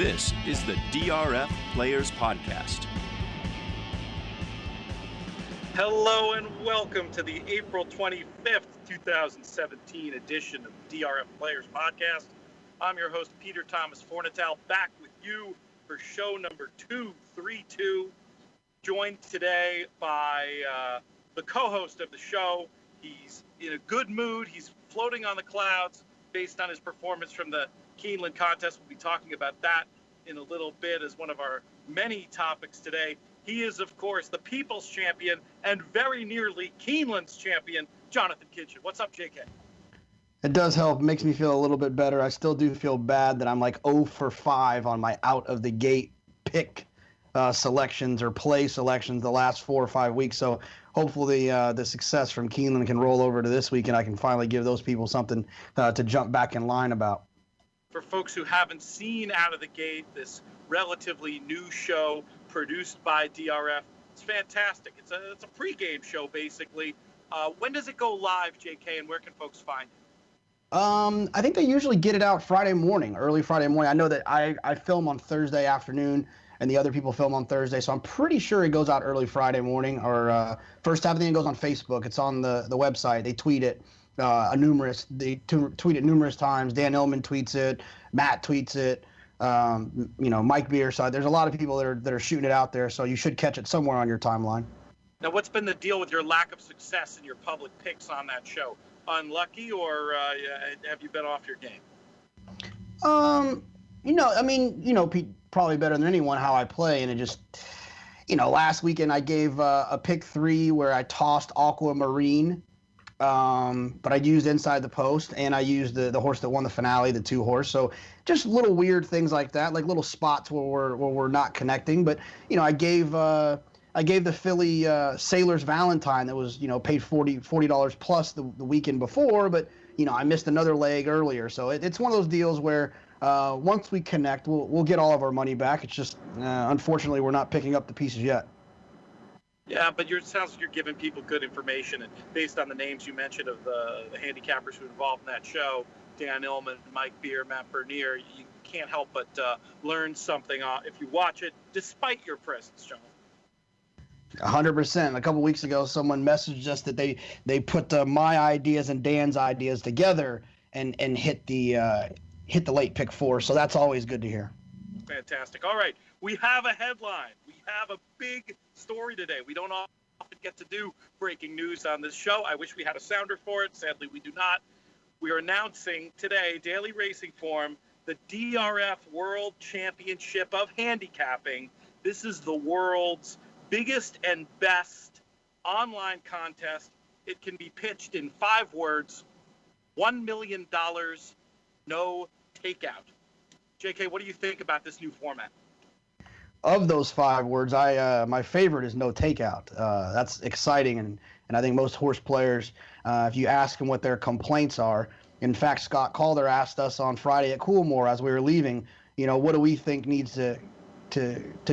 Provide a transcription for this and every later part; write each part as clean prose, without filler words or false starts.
This is the DRF Players Podcast. Hello and welcome to the April 25th, 2017 edition of DRF Players Podcast. I'm your host, Peter Thomas Fornatal, back with you for show number 232. Joined today by the co-host of the show. He's in a good mood. He's floating on the clouds based on his performance from the Keeneland contest. We'll be talking about that in a little bit as one of our many topics today. He is, of course, the People's Champion and very nearly Keeneland's champion, Jonathan Kitchen. What's up, JK? It does help. It makes me feel a little bit better. I still do feel bad that I'm like 0 for 5 on my out-of-the-gate pick selections or play selections the last 4 or 5 weeks. So hopefully the success from Keeneland can roll over to this week and I can finally give those people something to jump back in line about. For folks who haven't seen Out of the Gate, this relatively new show produced by DRF, it's fantastic. It's a pregame show, basically. When does it go live, JK, and where can folks find it? I think they usually get it out Friday morning, early Friday morning. I know that I film on Thursday afternoon, and the other people film on Thursday, so I'm pretty sure it goes out early Friday morning, or first half of the thing goes on Facebook. It's on the website. They tweet it. They tweet it numerous times. Dan Illman tweets it. Matt tweets it. Mike Beer. So there's a lot of people that are shooting it out there. So you should catch it somewhere on your timeline. Now, what's been the deal with your lack of success in your public picks on that show? Unlucky, or have you been off your game? Pete, probably better than anyone how I play, and it just, last weekend I gave a pick 3 where I tossed Aquamarine. But I used Inside the Post, and I used the horse that won the finale, the 2 horse. So just little weird things like that, like little spots where we're not connecting. But I gave the filly Sailor's Valentine that was paid $40 plus the weekend before, but I missed another leg earlier. So it's one of those deals where once we connect, we'll get all of our money back. It's just unfortunately we're not picking up the pieces yet. Yeah, but it sounds like you're giving people good information, and based on the names you mentioned of the handicappers who involved in that show, Dan Illman, Mike Beer, Matt Bernier, you can't help but learn something if you watch it, despite your presence, John. 100%. A couple weeks ago, someone messaged us that they put my ideas and Dan's ideas together and hit the late pick 4. So that's always good to hear. Fantastic. All right, we have a headline. We have a big story today. We don't often get to do breaking news on this show. I wish we had a sounder for it. Sadly, we do not. We are announcing today, daily racing form, the DRF World Championship of Handicapping. This is the world's biggest and best online contest. It can be pitched in 5 words: $1 million, no takeout. JK, what do you think about this new format? Of those 5 words, my favorite is no takeout. That's exciting, and I think most horse players, if you ask them what their complaints are, in fact, Scott Calder asked us on Friday at Coolmore as we were leaving, what do we think needs to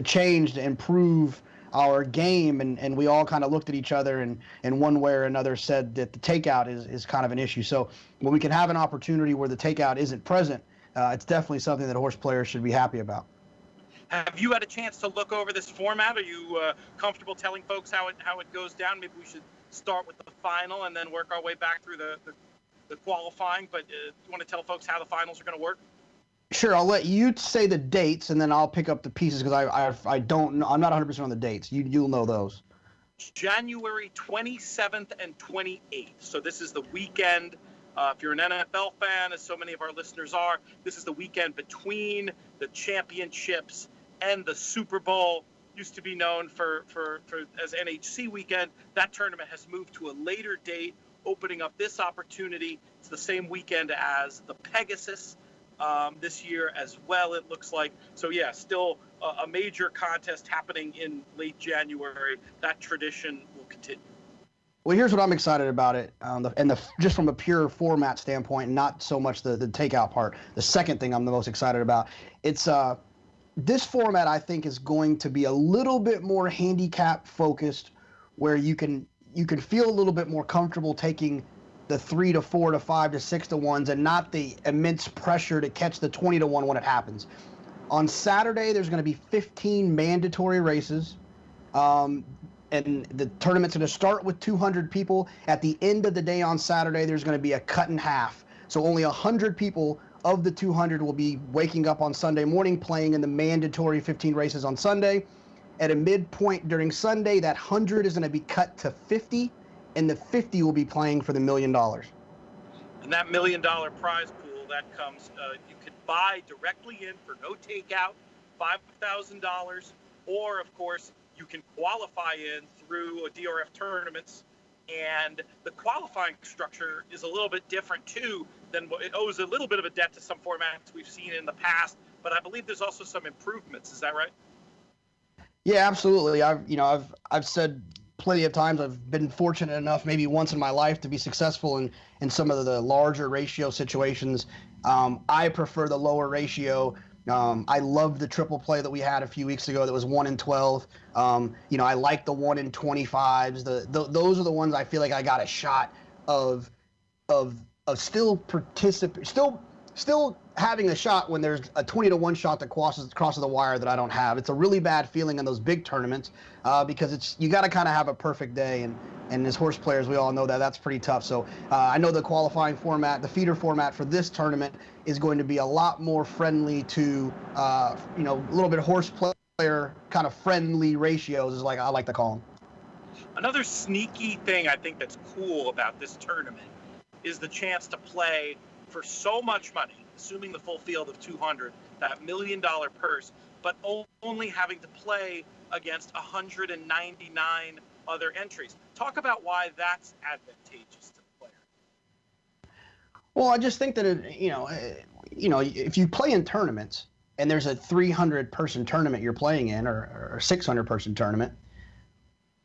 change to improve our game, and we all kind of looked at each other and one way or another said that the takeout is kind of an issue. So when we can have an opportunity where the takeout isn't present, it's definitely something that horse players should be happy about. Have you had a chance to look over this format? Are you comfortable telling folks how it goes down? Maybe we should start with the final and then work our way back through the qualifying. But you want to tell folks how the finals are going to work? Sure, I'll let you say the dates, and then I'll pick up the pieces because I don't know. I'm not 100% on the dates. You'll know those. January 27th and 28th. So this is the weekend. If you're an NFL fan, as so many of our listeners are, this is the weekend between the championships and the Super Bowl. Used to be known for as NHC weekend. That tournament has moved to a later date, opening up this opportunity. It's the same weekend as the Pegasus this year as well, it looks like. So, yeah, still a major contest happening in late January. That tradition will continue. Well, here's what I'm excited about it, just from a pure format standpoint, not so much the takeout part. The second thing I'm the most excited about, it's this format I think is going to be a little bit more handicap focused, where you can feel a little bit more comfortable taking the 3 to 4 to 5 to 6 to 1s and not the immense pressure to catch the 20 to 1 when it happens. On Saturday, there's going to be 15 mandatory races. And the tournament's going to start with 200 people. At the end of the day on Saturday, there's going to be a cut in half. So only 100 people of the 200 will be waking up on Sunday morning playing in the mandatory 15 races on Sunday. At a midpoint during Sunday, that 100 is going to be cut to 50, and the 50 will be playing for the $1 million. And that $1 million prize pool, that comes, you can buy directly in for no takeout, $5,000, or, of course, you can qualify in through a DRF tournaments, and the qualifying structure is a little bit different too than it owes a little bit of a debt to some formats we've seen in the past, but I believe there's also some improvements. Is that right? Yeah, absolutely. I've said plenty of times I've been fortunate enough, maybe once in my life, to be successful in some of the larger ratio situations. I prefer the lower ratio. I love the triple play that we had a few weeks ago that was 1 in 12. I like the 1 in 25s. Those are the ones I feel like I got a shot of still having a shot when there's a 20-1 shot that crosses the wire that I don't have. It's a really bad feeling in those big tournaments because you got to kind of have a perfect day, and as horse players, we all know that's pretty tough. So I know the qualifying format, the feeder format for this tournament is going to be a lot more friendly to, a little bit horse player kind of friendly ratios, is like I like to call them. Another sneaky thing I think that's cool about this tournament is the chance to play for so much money, assuming the full field of 200, that $1 million purse, but only having to play against 199 other entries. Talk about why that's advantageous to the player. Well, I just think that if you play in tournaments and there's a 300-person tournament you're playing in, or a 600-person tournament,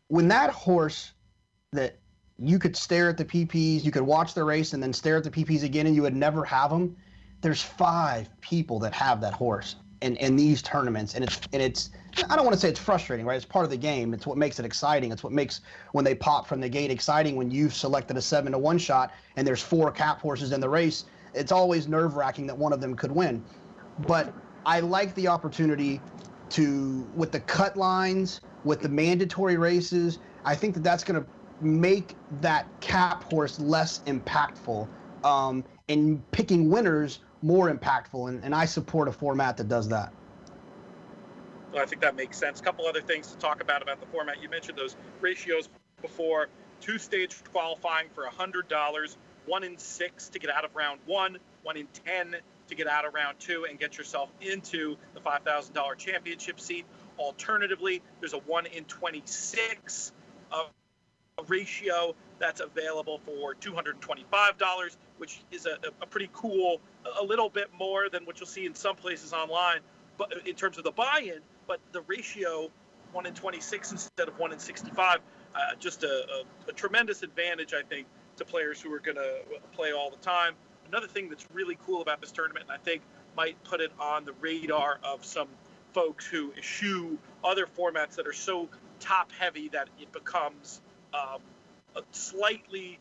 when that horse that you could stare at the PPs, you could watch the race and then stare at the PPs again, and you would never have them. There's 5 people that have that horse in these tournaments, and it's I don't want to say it's frustrating, right? It's part of the game. It's what makes it exciting. It's what makes when they pop from the gate exciting. When you've selected a 7-1 shot and there's 4 cap horses in the race, it's always nerve-wracking that one of them could win. But I like the opportunity to, with the cut lines, with the mandatory races, I think that's going to make that cap horse less impactful, and picking winners more impactful. And I support a format that does that. Well, I think that makes sense. A couple other things to talk about the format. You mentioned those ratios before. 2-stage qualifying for $100, 1 in 6 to get out of round 1, 1 in 10 to get out of round 2 and get yourself into the $5,000 championship seat. Alternatively, there's a 1 in 26 ratio that's available for $225, which is a pretty cool, a little bit more than what you'll see in some places online, but in terms of the buy-in. But the ratio 1 in 26 instead of 1 in 65, just a tremendous advantage, I think, to players who are going to play all the time. Another thing that's really cool about this tournament, and I think might put it on the radar of some folks who eschew other formats that are so top-heavy that it becomes a slightly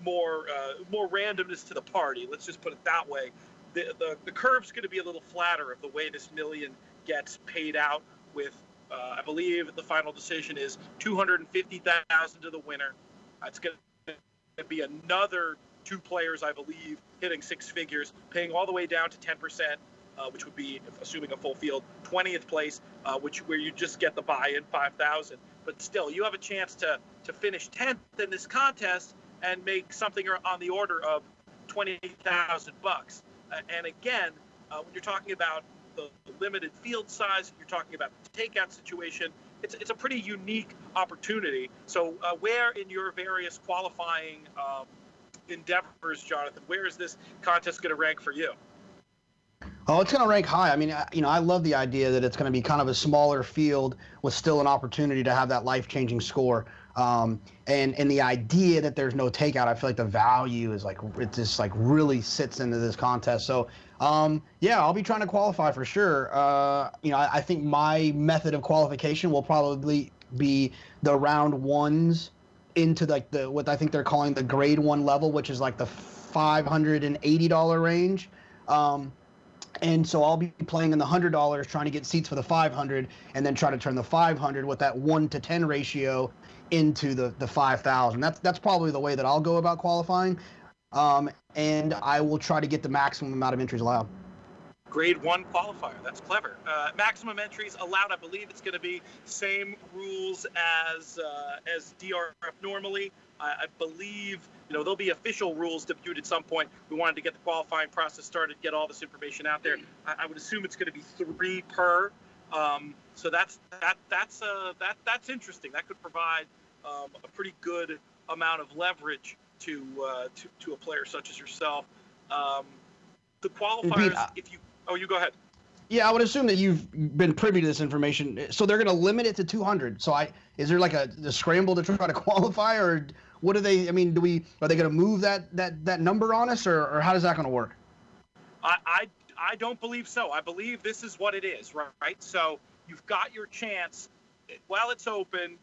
more randomness to the party. Let's just put it that way. The curve's going to be a little flatter of the way this million gets paid out, with I believe the final decision is $250,000 to the winner. It's going to be another 2 players, I believe, hitting 6 figures, paying all the way down to 10%, which would be, assuming a full field, 20th place, where you just get the buy-in, $5,000. But still, you have a chance to finish 10th in this contest and make something on the order of $20,000. And again, when you're talking about the limited field size, you're talking about the takeout situation, it's a pretty unique opportunity. So where in your various qualifying endeavors, Jonathan, where is this contest going to rank for you? Oh, it's going to rank high. I mean, I love the idea that it's going to be kind of a smaller field with still an opportunity to have that life-changing score. And the idea that there's no takeout, I feel like the value is it just really sits into this contest. So, yeah, I'll be trying to qualify for sure. I think my method of qualification will probably be the round ones into what I think they're calling the grade 1 level, which is like the $580 range. And so I'll be playing in the $100, trying to get seats for the 500, and then try to turn the 500 with that 1-to-10 ratio into the 5,000. That's probably the way that I'll go about qualifying. And I will try to get the maximum amount of entries allowed. Grade 1 qualifier. That's clever. Maximum entries allowed. I believe it's going to be same rules as DRF normally. I believe there'll be official rules debuted at some point. We wanted to get the qualifying process started, get all this information out there. I would assume it's going to be 3 per. So that's interesting. That could provide a pretty good amount of leverage to a player such as yourself. The qualifiers, you go ahead. Yeah, I would assume that you've been privy to this information. So they're going to limit it to 200. So is there like a scramble to try to qualify, or what do they? I mean, are they going to move that number on us, or how is that going to work? I don't believe so. I believe this is what it is, right? So you've got your chance while it's open.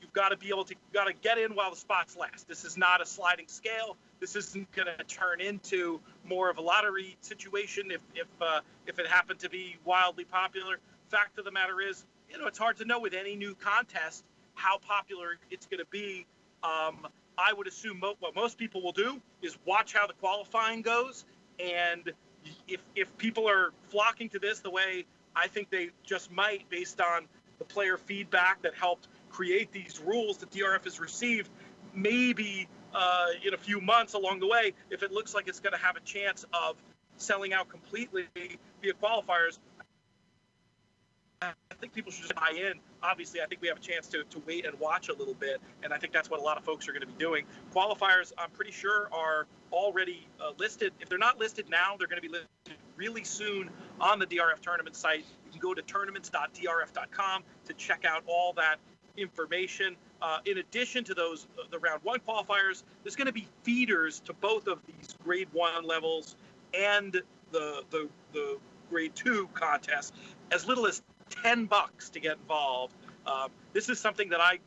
You've got to be able to get in while the spots last. This is not a sliding scale. This isn't going to turn into more of a lottery situation if it happened to be wildly popular. Fact of the matter is, it's hard to know with any new contest how popular it's going to be. I would assume what most people will do is watch how the qualifying goes, and if people are flocking to this the way I think they just might, based on the player feedback that helped create these rules that DRF has received, maybe in a few months along the way, if it looks like it's going to have a chance of selling out completely via qualifiers, I think people should just buy in. Obviously, I think we have a chance to wait and watch a little bit, and I think that's what a lot of folks are going to be doing. Qualifiers, I'm pretty sure, are already listed. If they're not listed now, they're going to be listed really soon on the DRF tournament site. You can go to tournaments.drf.com to check out all that information. In addition to those, the round 1 qualifiers, there's going to be feeders to both of these grade 1 levels and the grade 2 contest, as little as $10 to get involved. This is something that I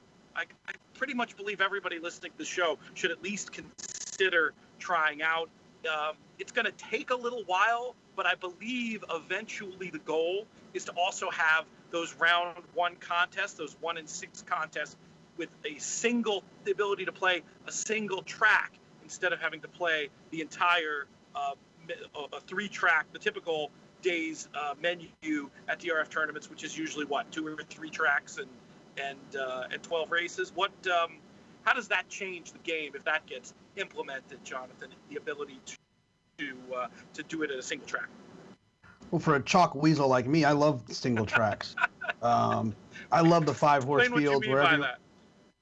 pretty much believe everybody listening to the show should at least consider trying out. It's going to take a little while, but I believe eventually the goal is to also have those round 1 contests, those 1 in 6 contests, with the ability to play a single track instead of having to play the entire 3-track, the typical day's menu at DRF tournaments, which is usually 2 or 3 tracks and 12 races. How does that change the game if that gets implemented, Jonathan? The ability to do it at a single track. Well, for a chalk weasel like me, I love single tracks. I love the 5-horse field.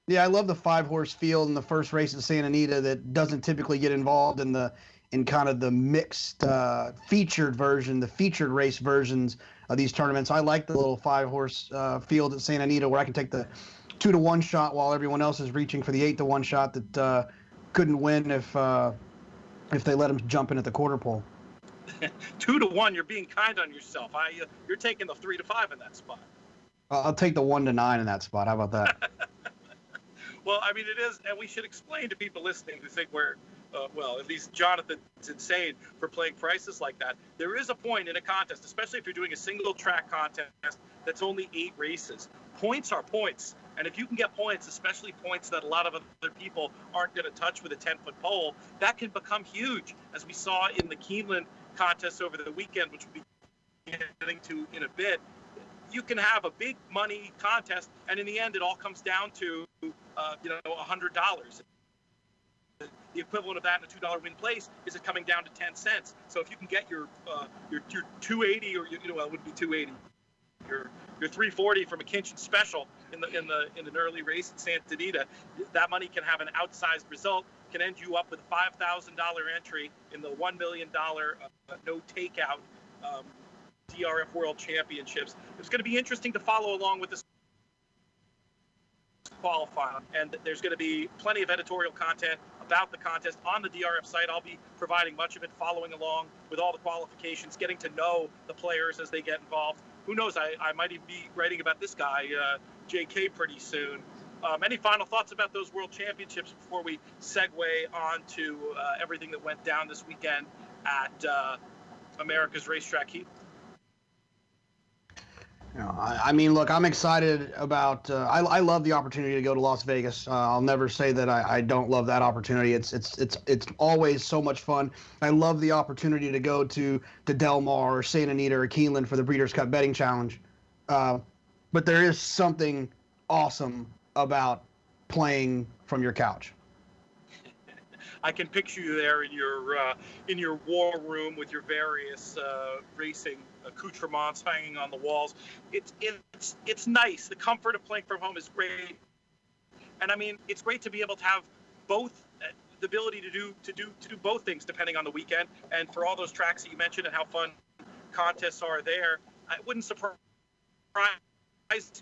Yeah, I love the 5-horse field in the first race at Santa Anita that doesn't typically get involved in kind of the mixed featured version, the featured race versions of these tournaments. I like the little 5-horse field at Santa Anita where I can take the 2-to-1 shot while everyone else is reaching for the 8-to-1 shot that couldn't win if they let them jump in at the quarter pole. 2-to-1, you're being kind on yourself. You're taking the 3-to-5 in that spot. I'll take the 1-to-9 in that spot. How about that? Well, I mean, it is, and we should explain to people listening who think we're, at least Jonathan's insane for playing prices like that. There is a point in a contest, especially if you're doing a single track contest that's only 8 races. Points are points. And if you can get points, especially points that a lot of other people aren't going to touch with a 10-foot pole, that can become huge, as we saw in the Keeneland contest over the weekend, which we'll be getting to in a bit. You can have a big money contest, and in the end, it all comes down to $100. The equivalent of that in a $2 win place is it coming down to 10 cents. So if you can get your 280, or it wouldn't be 280, your 340 from a Kinchin special in an early race at Santa Anita, that money can have an outsized result. Can end you up with a $5,000 entry in the $1 million no takeout DRF World Championships. It's going to be interesting to follow along with this qualifying, and there's going to be plenty of editorial content about the contest on the DRF site. I'll be providing much of it, following along with all the qualifications, getting to know the players as they get involved. Who knows, I might even be writing about this guy, JK, pretty soon. Any final thoughts about those World Championships before we segue on to everything that went down this weekend at America's racetrack heat? I mean, look, I'm excited about. I love the opportunity to go to Las Vegas. I'll never say that I don't love that opportunity. It's always so much fun. I love the opportunity to go to Del Mar or Santa Anita or Keeneland for the Breeders' Cup Betting Challenge. But there is something awesome about playing from your couch. I can picture you there in your war room with your various racing accoutrements hanging on the walls. It's nice. The comfort of playing from home is great, and I mean it's great to be able to have both the ability to do both things depending on the weekend. And for all those tracks that you mentioned and how fun contests are there, it wouldn't surprise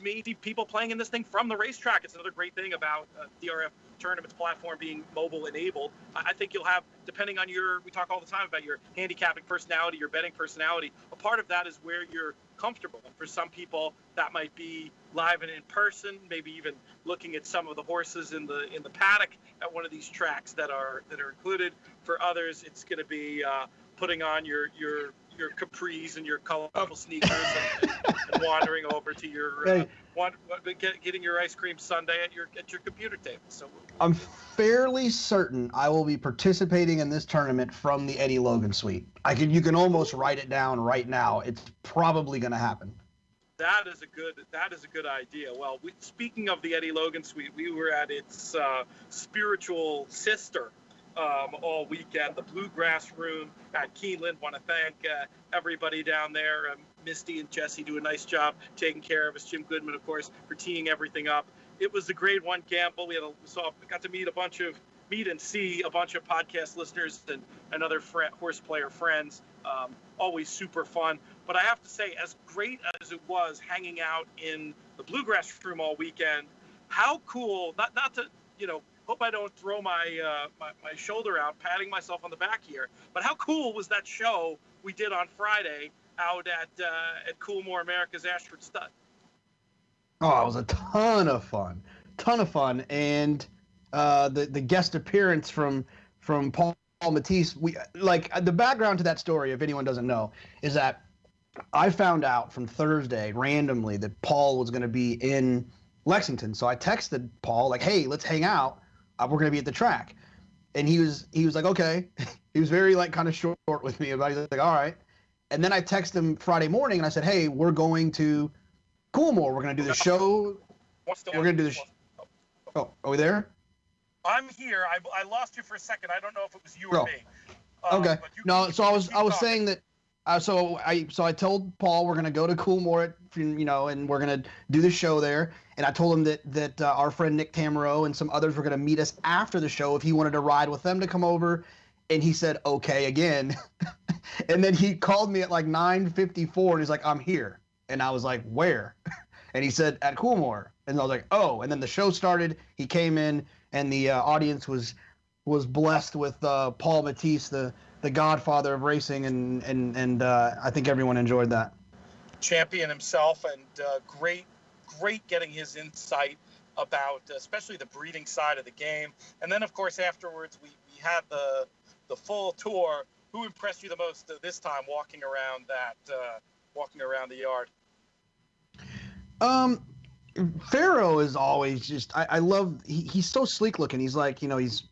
me to see people playing in this thing from the racetrack. It's another great thing about DRF tournaments platform being mobile enabled. I think you'll have, depending on we talk all the time about your handicapping personality, your betting personality. A part of that is where you're comfortable. And for some people, that might be live and in person, maybe even looking at some of the horses in the paddock at one of these tracks that are included. For others, it's going to be putting on your capris and your colorful sneakers and wandering over to your getting your ice cream sundae at your computer table. So I'm fairly certain I will be participating in this tournament from the Eddie Logan suite. You can almost write it down right now. It's probably going to happen. That is a good idea. Well, speaking of the Eddie Logan suite, we were at its spiritual sister all weekend, the Bluegrass Room at Keeneland. Want to thank everybody down there. Misty and Jesse do a nice job taking care of us. Jim Goodman, of course, for teeing everything up. It was a grade one gamble. We got to meet and see a bunch of podcast listeners and other horse player friends. Always super fun. But I have to say, as great as it was hanging out in the Bluegrass Room all weekend, how cool, not to, hope I don't throw my shoulder out, patting myself on the back here, but how cool was that show we did on Friday out at Coolmore, America's Ashford Stud? Oh, it was a ton of fun, and the guest appearance from Paul Matties. The background to that story, if anyone doesn't know, is that I found out from Thursday randomly that Paul was going to be in Lexington, so I texted Paul like, "Hey, let's hang out. We're going to be at the track," and he was like, "Okay." He was very kind of short with me about it. He's like, "All right," and then I texted him Friday morning and I said, "Hey, we're going to Coolmore. We're going to do the show. We're going to do the show." Oh, are we there? I'm here. I lost you for a second. I don't know if it was you or me. Okay. No, so I was saying that. So I told Paul we're going to go to Coolmore, and we're going to do the show there. And I told him that our friend Nick Tamaro and some others were going to meet us after the show if he wanted to ride with them to come over. And he said, okay, again. And then he called me at 9:54 and he's like, I'm here. And I was like, where? And he said, at Coolmore. And I was like, oh. And then the show started. He came in and the audience was blessed with Paul Matisse, the godfather of racing, and I think everyone enjoyed that. Champion himself, and great getting his insight about especially the breeding side of the game. And then, of course, afterwards we had the full tour. Who impressed you the most this time walking around the yard? Pharaoh is always just I love he's so sleek looking. He's he's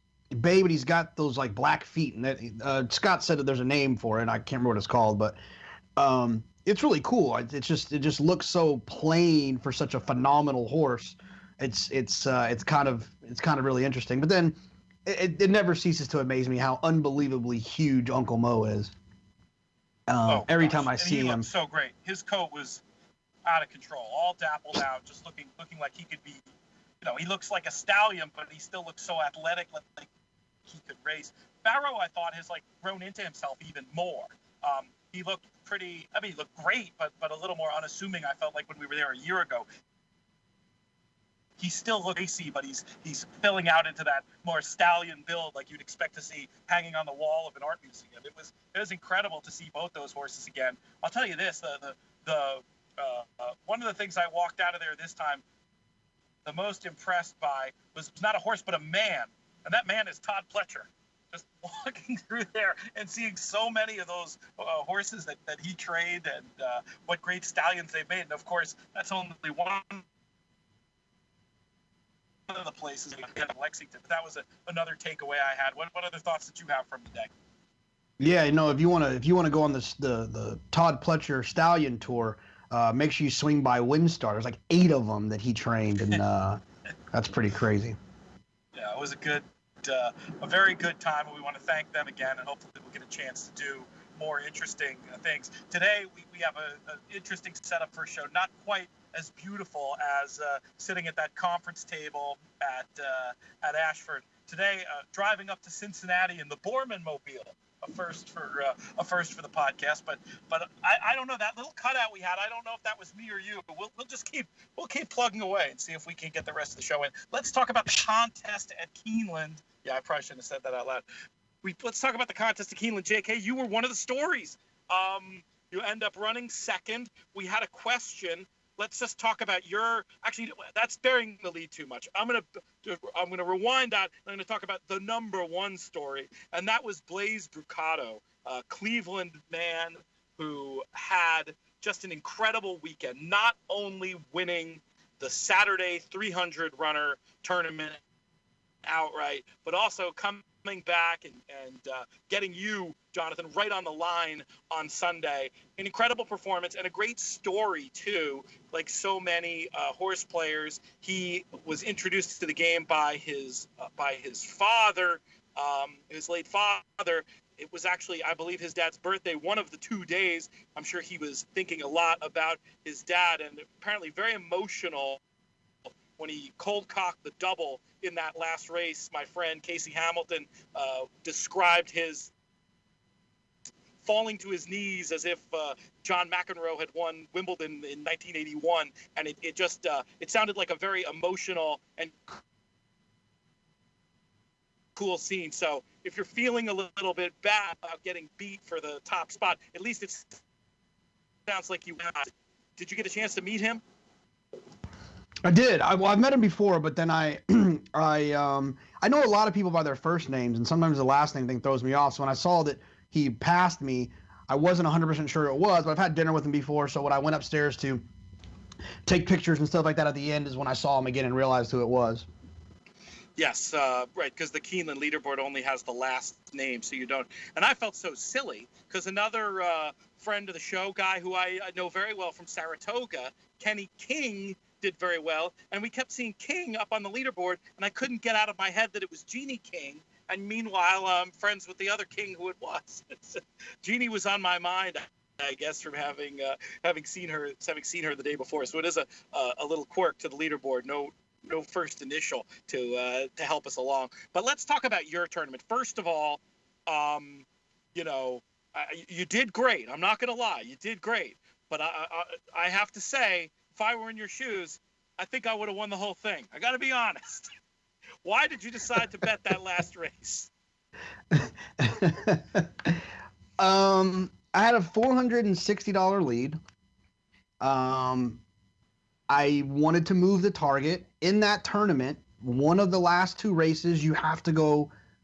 bay, but he's got those black feet, and that Scott said that there's a name for it. I can't remember what it's called, but it's really cool. It just looks so plain for such a phenomenal horse. It's kind of really interesting. But then it never ceases to amaze me how unbelievably huge Uncle Mo is. Every time I see him, looked so great. His coat was out of control, all dappled out, just looking like he could be. He looks like a stallion, but he still looks so athletic, like he could race. Farrow, I thought, has grown into himself even more. He looked pretty. I mean, he looked great, but a little more unassuming. I felt like when we were there a year ago. He still looks racy, but he's filling out into that more stallion build like you'd expect to see hanging on the wall of an art museum. It was incredible to see both those horses again. I'll tell you this: the one of the things I walked out of there this time, the most impressed by was not a horse but a man, and that man is Todd Pletcher. just walking through there and seeing so many of those horses that he trained and what great stallions they've made. And of course, that's only one of the places in Lexington. That was another takeaway I had. What other thoughts did you have from the day? Yeah, if you want to go on the Todd Pletcher Stallion Tour, make sure you swing by Windstar. There's like 8 of them that he trained, and that's pretty crazy. Yeah, it was a very good time, and we want to thank them again, and hopefully we'll get a chance to do more interesting things. Today, we have an interesting setup for a show, not quite as beautiful as sitting at that conference table at Ashford. Today, driving up to Cincinnati in the Borman Mobile, a first for the podcast. But I don't know, that little cutout we had, I don't know if that was me or you, but we'll just keep plugging away and see if we can get the rest of the show in. Let's talk about the contest at Keeneland. Yeah, I probably shouldn't have said that out loud. Let's talk about the contest at Keeneland. JK, you were one of the stories. You end up running second. We had a question. Let's just talk about actually, that's burying the lead too much. I'm gonna rewind that. I'm gonna talk about the number one story, and that was Blaze Brucato, a Cleveland man who had just an incredible weekend, not only winning the Saturday 300 runner tournament outright, but also coming back and getting you, Jonathan, right on the line on Sunday. An incredible performance and a great story too. Like so many horse players, he was introduced to the game by his father, his late father. It was actually, I believe, his dad's birthday, one of the 2 days. I'm sure he was thinking a lot about his dad, and apparently very emotional when he cold-cocked the double in that last race. My friend Casey Hamilton described his falling to his knees as if John McEnroe had won Wimbledon in 1981, and it sounded like a very emotional and cool scene. So if you're feeling a little bit bad about getting beat for the top spot, at least it sounds like you have. Did you get a chance to meet him? I did. I've met him before, but then I know a lot of people by their first names, and sometimes the last name thing throws me off. So when I saw that he passed me, I wasn't 100% sure it was, but I've had dinner with him before. So when I went upstairs to take pictures and stuff like that at the end is when I saw him again and realized who it was. Yes, right, because the Keeneland leaderboard only has the last name, so you don't. And I felt so silly because another friend of the show, guy who I know very well from Saratoga, Kenny King, did very well, and we kept seeing King up on the leaderboard, and I couldn't get out of my head that it was Jeannie King. And meanwhile, I'm friends with the other King who it was. Jeannie was on my mind, I guess, from having seen her the day before. So it is a little quirk to the leaderboard. No first initial to help us along. But let's talk about your tournament. First of all, you did great. I'm not going to lie, you did great. But I have to say, if I were in your shoes, I think I would have won the whole thing. I got to be honest. Why did you decide to bet that last race? I had a $460 lead. I wanted to move the target. In that tournament, one of the last 2 races, you have to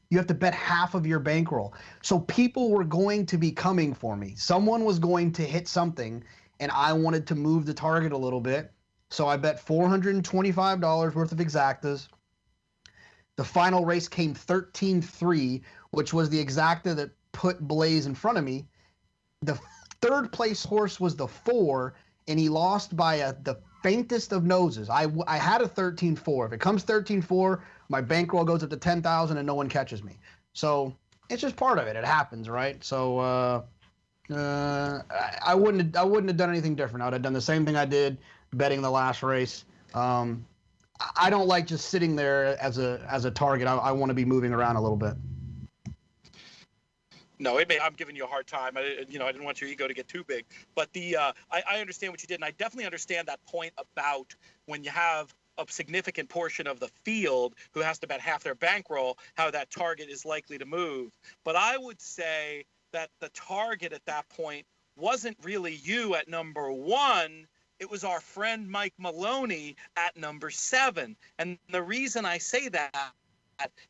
bet half of your bankroll. So people were going to be coming for me. Someone was going to hit something, and I wanted to move the target a little bit. So I bet $425 worth of exactas. The final race came 13-3, which was the exacta that put Blaze in front of me. The third place horse was the 4, and he lost by the faintest of noses. I had a 13-4. If it comes 13-4, my bankroll goes up to 10,000 and no one catches me. So it's just part of it. It happens, right? So I wouldn't have done anything different. I would have done the same thing I did betting the last race. I don't like just sitting there as a target. I want to be moving around a little bit. No, I'm giving you a hard time. I didn't want your ego to get too big. But I understand what you did, and I definitely understand that point about when you have a significant portion of the field who has to bet half their bankroll, how that target is likely to move. But I would say that the target at that point wasn't really you at number 1. It was our friend Mike Maloney at number 7. And the reason I say that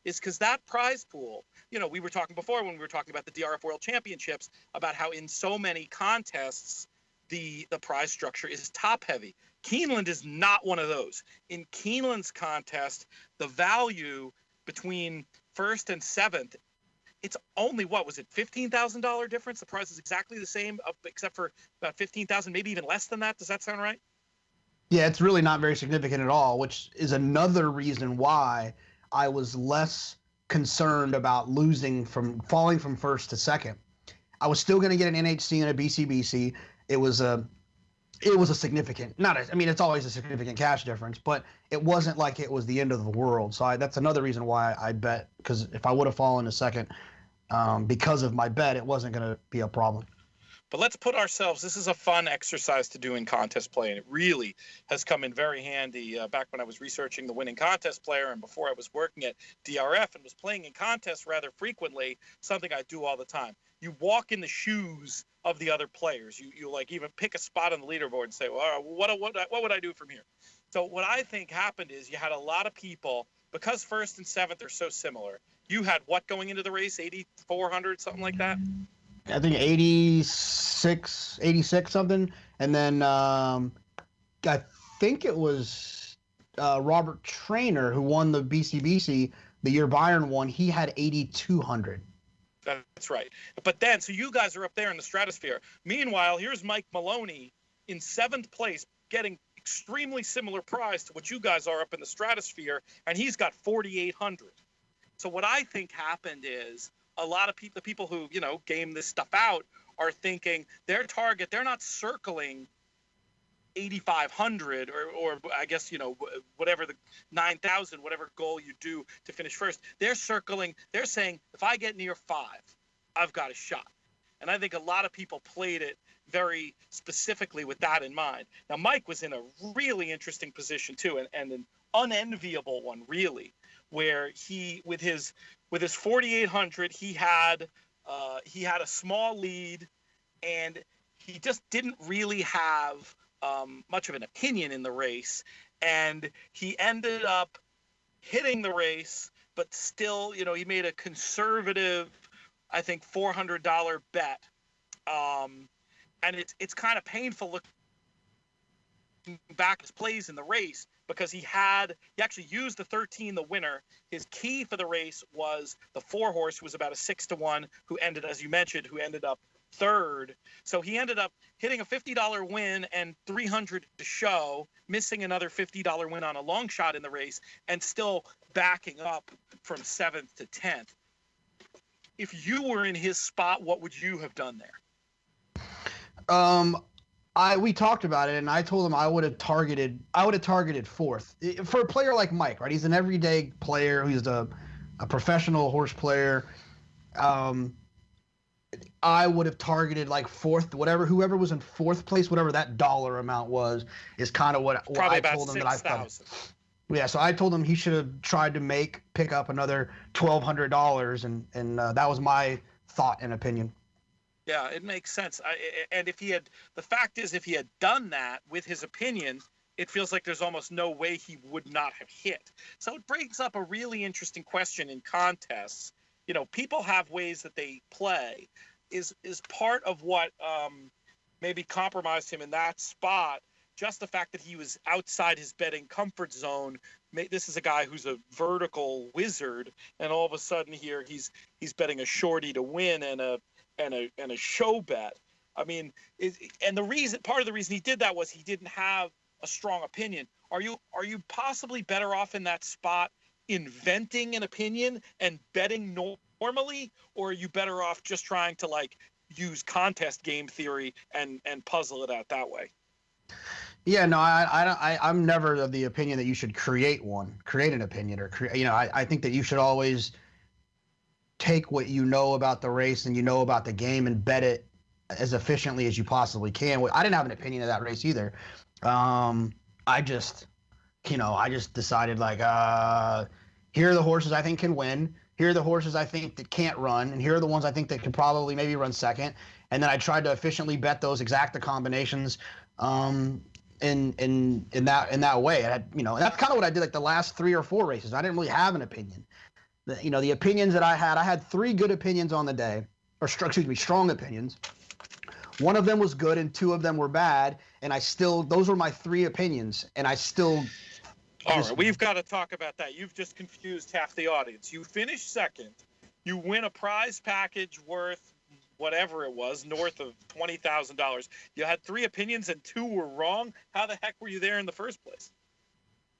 is because that prize pool, we were talking before when we were talking about the DRF World Championships about how in so many contests the prize structure is top heavy. Keeneland is not one of those. In Keeneland's contest, the value between first and seventh, it's only, what was it, $15,000 difference? The price is exactly the same, except for about $15,000, maybe even less than that. Does that sound right? Yeah, it's really not very significant at all, which is another reason why I was less concerned about falling from first to second. I was still going to get an NHC and a BCBC. It was a significant, it's always a significant cash difference, but it wasn't like it was the end of the world. So that's another reason why I bet, because if I would have fallen to second because of my bet, it wasn't going to be a problem. But let's put ourselves, this is a fun exercise to do in contest play, and it really has come in very handy back when I was researching the winning contest player and before I was working at DRF and was playing in contests rather frequently, something I do all the time. You walk in the shoes of the other players. You like even pick a spot on the leaderboard and say, well, what would I do from here? So what I think happened is you had a lot of people, because first and seventh are so similar. You had what going into the race, 8,400, something like that? I think 86 something. And then I think it was Robert Trainer who won the BCBC the year Byron won. He had 8,200. That's right. But then, so you guys are up there in the stratosphere. Meanwhile, here's Mike Maloney in seventh place, getting extremely similar prize to what you guys are up in the stratosphere, and he's got 4,800. So what I think happened is a lot of people, the people who, game this stuff out, are thinking their target, they're not circling 8,500 or I guess, whatever the 9,000, whatever goal you do to finish first. They're saying, if I get near 5, I've got a shot. And I think a lot of people played it very specifically with that in mind. Now, Mike was in a really interesting position too, and an unenviable one, really, where he, with his 4,800, he had a small lead, and he just didn't really have much of an opinion in the race, and he ended up hitting the race, but still, he made a conservative, I think, $400 bet, and it's kind of painful looking back at his plays in the race, because he actually used the 13, the winner. His key for the race was the 4-horse, who was about a 6-1, who ended, as you mentioned, up third. So he ended up hitting a $50 win and 300 to show, missing another $50 win on a long shot in the race, and still backing up from 7th to 10th. If you were in his spot, what would you have done there? We talked about it, and I told him I would have targeted 4th for a player like Mike, right? He's an everyday player. He's a professional horse player. I would have targeted like 4th, whoever was in 4th place, whatever that dollar amount was, is kind of what I told him that I thought. Yeah, so I told him he should have tried to pick up another $1,200, and that was my thought and opinion. Yeah, it makes sense. And if he had done that with his opinion, it feels like there's almost no way he would not have hit. So it brings up a really interesting question in contests. People have ways that they play. Is part of what maybe compromised him in that spot just the fact that he was outside his betting comfort zone? This is a guy who's a vertical wizard, and all of a sudden here he's betting a shorty to win and a show bet. I mean, part of the reason he did that was he didn't have a strong opinion. Are you possibly better off in that spot inventing an opinion and betting normally, or are you better off just trying to use contest game theory and puzzle it out that way? Yeah, no, I'm never of the opinion that you should create an opinion, or I think that you should always take what you know about the race and about the game and bet it as efficiently as you possibly can. I didn't have an opinion of that race either. I just decided here are the horses I think can win. Here are the horses I think that can't run, and here are the ones I think that can probably maybe run second. And then I tried to efficiently bet those exacta combinations in that way. And that's kind of what I did the last 3 or 4 races. I didn't really have an opinion. The opinions that I had 3 good opinions on the day, or strong opinions. One of them was good and 2 of them were bad, and those were my 3 opinions, and I still. All right, we've got to talk about that. You've just confused half the audience. You finish second. You win a prize package worth whatever it was, north of $20,000. You had 3 opinions and 2 were wrong. How the heck were you there in the first place?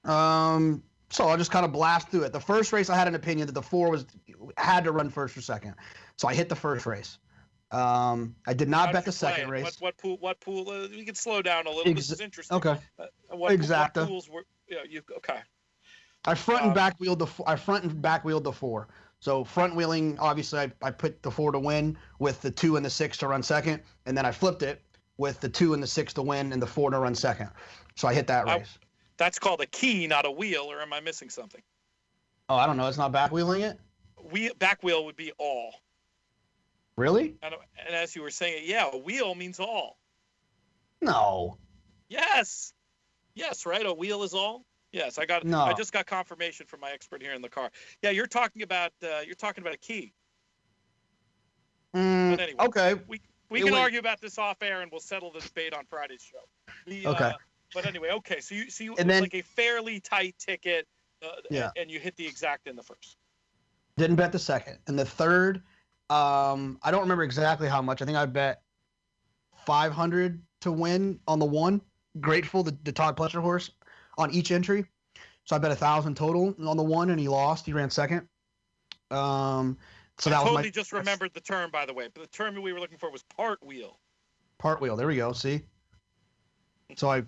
So I'll just kind of blast through it. The first race, I had an opinion that the 4 had to run first or second, so I hit the first race. I did not bet the second race. What pool? We can slow down a little. This is interesting. Okay. What pools were? Okay. I front and back wheeled the 4. So front wheeling, obviously, I put the 4 to win with the 2 and the 6 to run second, and then I flipped it with the 2 and the 6 to win and the 4 to run second. So I hit that race. That's called a key, not a wheel, or am I missing something? Oh, I don't know. It's not back wheeling it? Back wheel would be all. Really? And as you were saying, yeah, a wheel means all. No. Yes. Yes, right? A wheel is all? Yes, I just got confirmation from my expert here in the car. Yeah, you're talking about a key. But anyway, okay. We can argue about this off air, and we'll settle the debate on Friday's show. Okay. But anyway, okay. So you and then, like a fairly tight ticket, yeah. and you hit the exact in the first. Didn't bet the second. And the third, I don't remember exactly how much. I think I bet 500 to win on the 1. Grateful, the Todd Pletcher horse, on each entry. So I bet 1,000 total on the 1, and he lost. He ran second. So that I was just remembered the term, by the way. But the term we were looking for was part wheel. Part wheel. There we go. See. So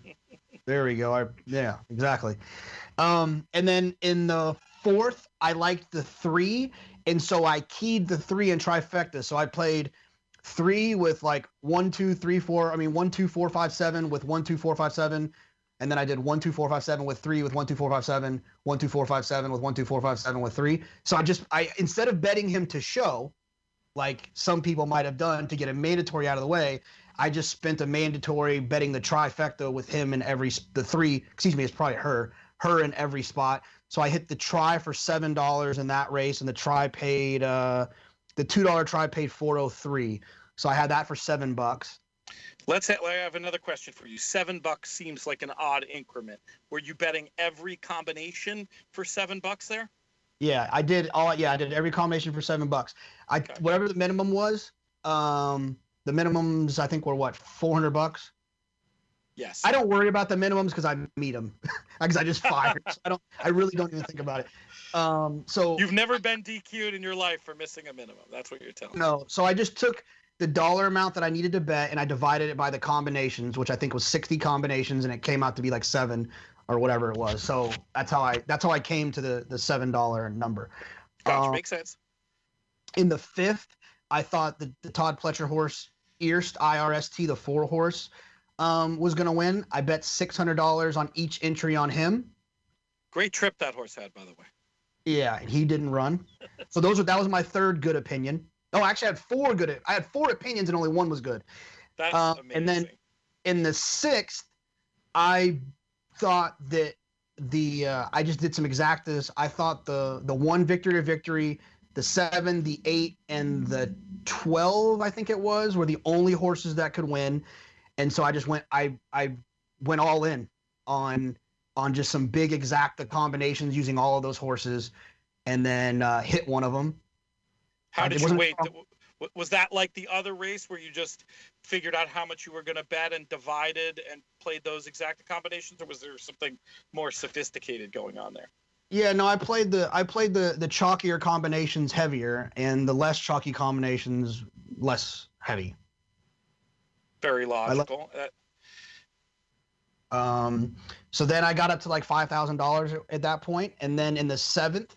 there we go. Yeah, exactly. And then in the 4th, I liked the 3, and so I keyed the 3 in trifecta. So I played 3 with like 1, 2, 3, 4. I mean 1, 2, 4, 5, 7 with 1, 2, 4, 5, 7, and then I did 1, 2, 4, 5, 7 with 3 with 1, 2, 4, 5, 7, 1, 2, 4, 5, 7 with 1, 2, 4, 5, 7 with 3. So I instead of betting him to show, like some people might have done to get a mandatory out of the way, I just spent a mandatory betting the trifecta with him in the 3. Excuse me, it's probably her in every spot. So I hit the try for $7 in that race, and the try paid the $2 try paid $4.03. So I had that for $7. I have another question for you. $7 seems like an odd increment. Were you betting every combination for $7 there? Yeah, I did. I did every combination for $7. Whatever the minimum was. The minimums, I think, were what, $400? Yes. I don't worry about the minimums because I meet them because I just fired. So I really don't even think about it. So you've never been DQ'd in your life for missing a minimum. That's what you're telling me. No. So I just took the dollar amount that I needed to bet and I divided it by the combinations, which I think was 60 combinations, and it came out to be like 7 or whatever it was. So that's how I came to the $7 number. Gotcha. Makes sense. In the 5th, I thought the Todd Pletcher horse, Earst IRST, the 4 horse, was going to win. I bet $600 on each entry on him. Great trip that horse had, by the way. Yeah, and he didn't run. So that was my 3rd good opinion. Oh, actually, I had 4 opinions and only 1 was good. That's amazing. And then in the 6th, I thought that I just did some exactas. I thought the 1 victory to victory, the 7, the 8, and the 12, I think it was, were the only horses that could win. And so I just went all in on just some big exacta combinations using all of those horses, and then hit one of them. How did you wait? Was that like the other race where you just figured out how much you were going to bet and divided and played those exacta combinations, or was there something more sophisticated going on there? Yeah, no, I played the chalkier combinations heavier, and the less chalky combinations less heavy. Very logical. So then I got up to like $5,000 at that point, and then in the 7th,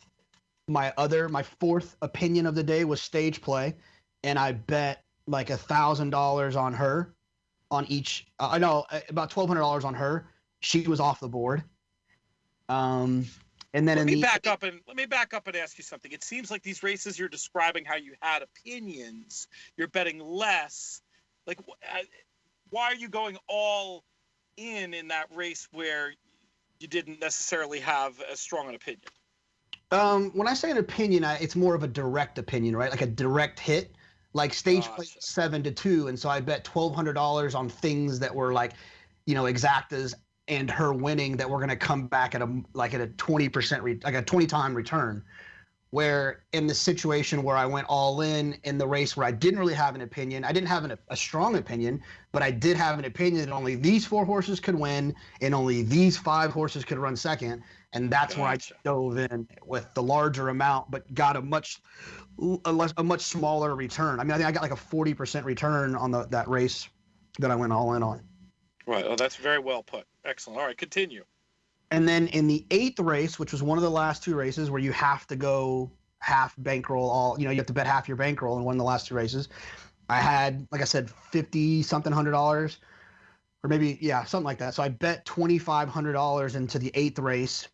my 4th opinion of the day was stage play, and I bet like $1,000 on her, on each. About $1,200 on her. She was off the board. And then let me back up and ask you something. It seems like these races you're describing how you had opinions, you're betting less. Like, why are you going all in that race where you didn't necessarily have as strong an opinion? When I say an opinion, it's more of a direct opinion, right? Like a direct hit. Like stage play Gotcha. 7-2, and so I bet $1,200 on things that were like, exactas and her winning that were going to come back at a 20% like a 20-time return. Where in the situation where I went all in the race where I didn't really have an opinion, I didn't have a strong opinion, but I did have an opinion that only these 4 horses could win and only these 5 horses could run second. And that's where I dove in with the larger amount, but got a much smaller return. I mean, I think I got like a 40% return on that race that I went all in on. Right. Oh, that's very well put. Excellent. All right, continue. And then in the 8th race, which was one of the last 2 races where you have to go half bankroll, you have to bet half your bankroll in one of the last 2 races. I had, like I said, $50 something $100, or maybe, something like that. So I bet $2,500 into the 8th race,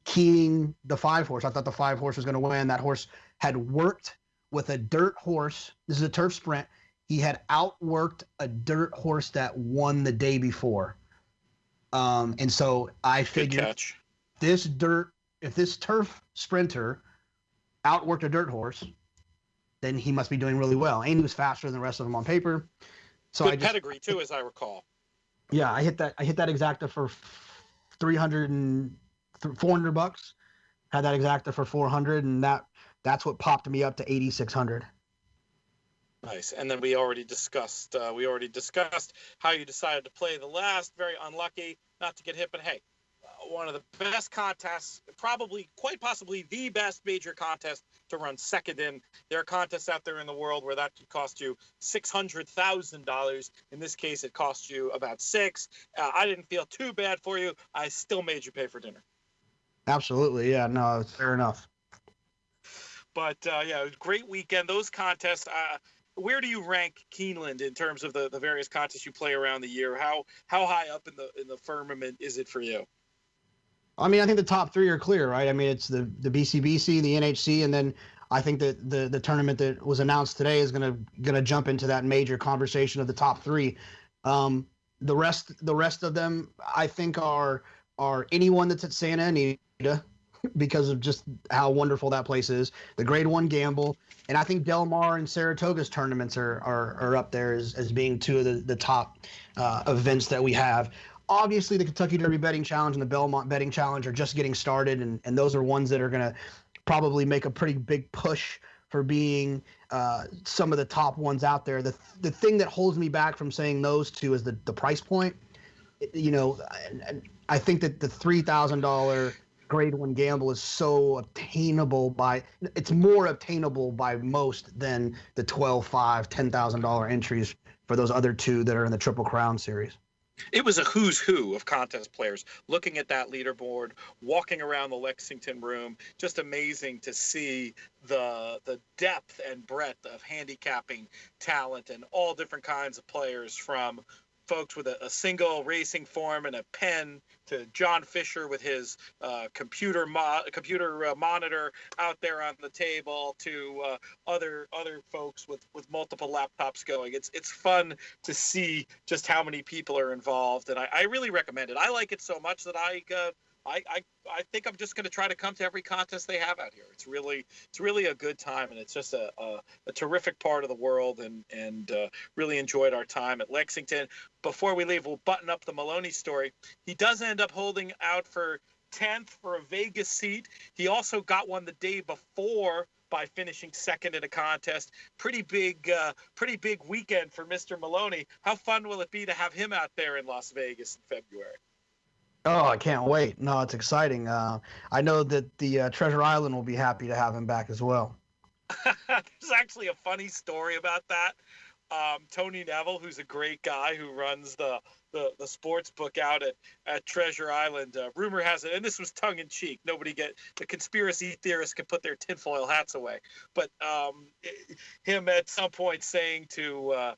keying the 5 horse. I thought the 5 horse was going to win. That horse had worked with a dirt horse. This is a turf sprint. He had outworked a dirt horse that won the day before. And so I figured if this turf sprinter outworked a dirt horse, then he must be doing really well. And he was faster than the rest of them on paper. So Good pedigree too, as I recall. Yeah, I hit that exacta for $400. Had that exacta for 400, and that's what popped me up to 8,600. Nice. And then we already discussed how you decided to play the last. Very unlucky not to get hit, but hey, one of the best contests, quite possibly the best major contest to run second in. There are contests out there in the world where that could cost you $600,000. In this case, it cost you about $6,000. I didn't feel too bad for you. I still made you pay for dinner. Absolutely. Yeah, no, it's fair enough. But it was a great weekend. Those contests, where do you rank Keeneland in terms of the various contests you play around the year? How high up in the firmament is it for you? I mean, I think the top 3 are clear, right? I mean, it's the BCBC, the NHC, and then I think that the tournament that was announced today is gonna jump into that major conversation of the top 3. The rest of them, I think, are anyone that's at Santa Anita because of just how wonderful that place is. The Grade 1 Gamble, and I think Del Mar and Saratoga's tournaments are up there as being 2 of the top events that we have. Obviously, the Kentucky Derby Betting Challenge and the Belmont Betting Challenge are just getting started, and those are ones that are going to probably make a pretty big push for being some of the top ones out there. The thing that holds me back from saying those 2 is the price point. I think that the $3,000 Grade 1 Gamble is so obtainable it's more obtainable by most than the $12,500, $10,000 entries for those other 2 that are in the Triple Crown series. It was a who's who of contest players looking at that leaderboard, walking around the Lexington room. Just amazing to see the depth and breadth of handicapping talent and all different kinds of players, from folks with a single racing form and a pen to John Fisher with his computer monitor out there on the table to other folks with multiple laptops going. It's fun to see just how many people are involved, and I really recommend it. I like it so much that I think I'm just going to try to come to every contest they have out here. It's really a good time, and it's just a terrific part of the world, and really enjoyed our time at Lexington. Before we leave, we'll button up the Maloney story. He does end up holding out for 10th for a Vegas seat. He also got one the day before by finishing second in a contest. Pretty big weekend for Mr. Maloney. How fun will it be to have him out there in Las Vegas in February? Oh, I can't wait. No, it's exciting. I know that the Treasure Island will be happy to have him back as well. There's actually a funny story about that. Tony Neville, who's a great guy who runs the sports book out at Treasure Island, rumor has it, and this was tongue in cheek. The conspiracy theorists can put their tinfoil hats away. But him at some point saying to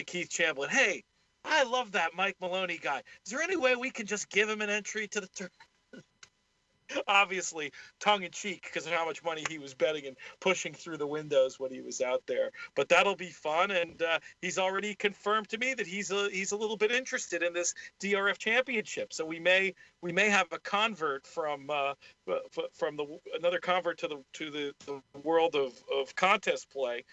Keith Chamberlain, "Hey, I love that Mike Maloney guy. Is there any way we can just give him an entry to the tournament?" Obviously tongue-in-cheek because of how much money he was betting and pushing through the windows when he was out there. But that'll be fun, and he's already confirmed to me that he's a little bit interested in this DRF championship. So we may have a convert from another convert to the world of contest play.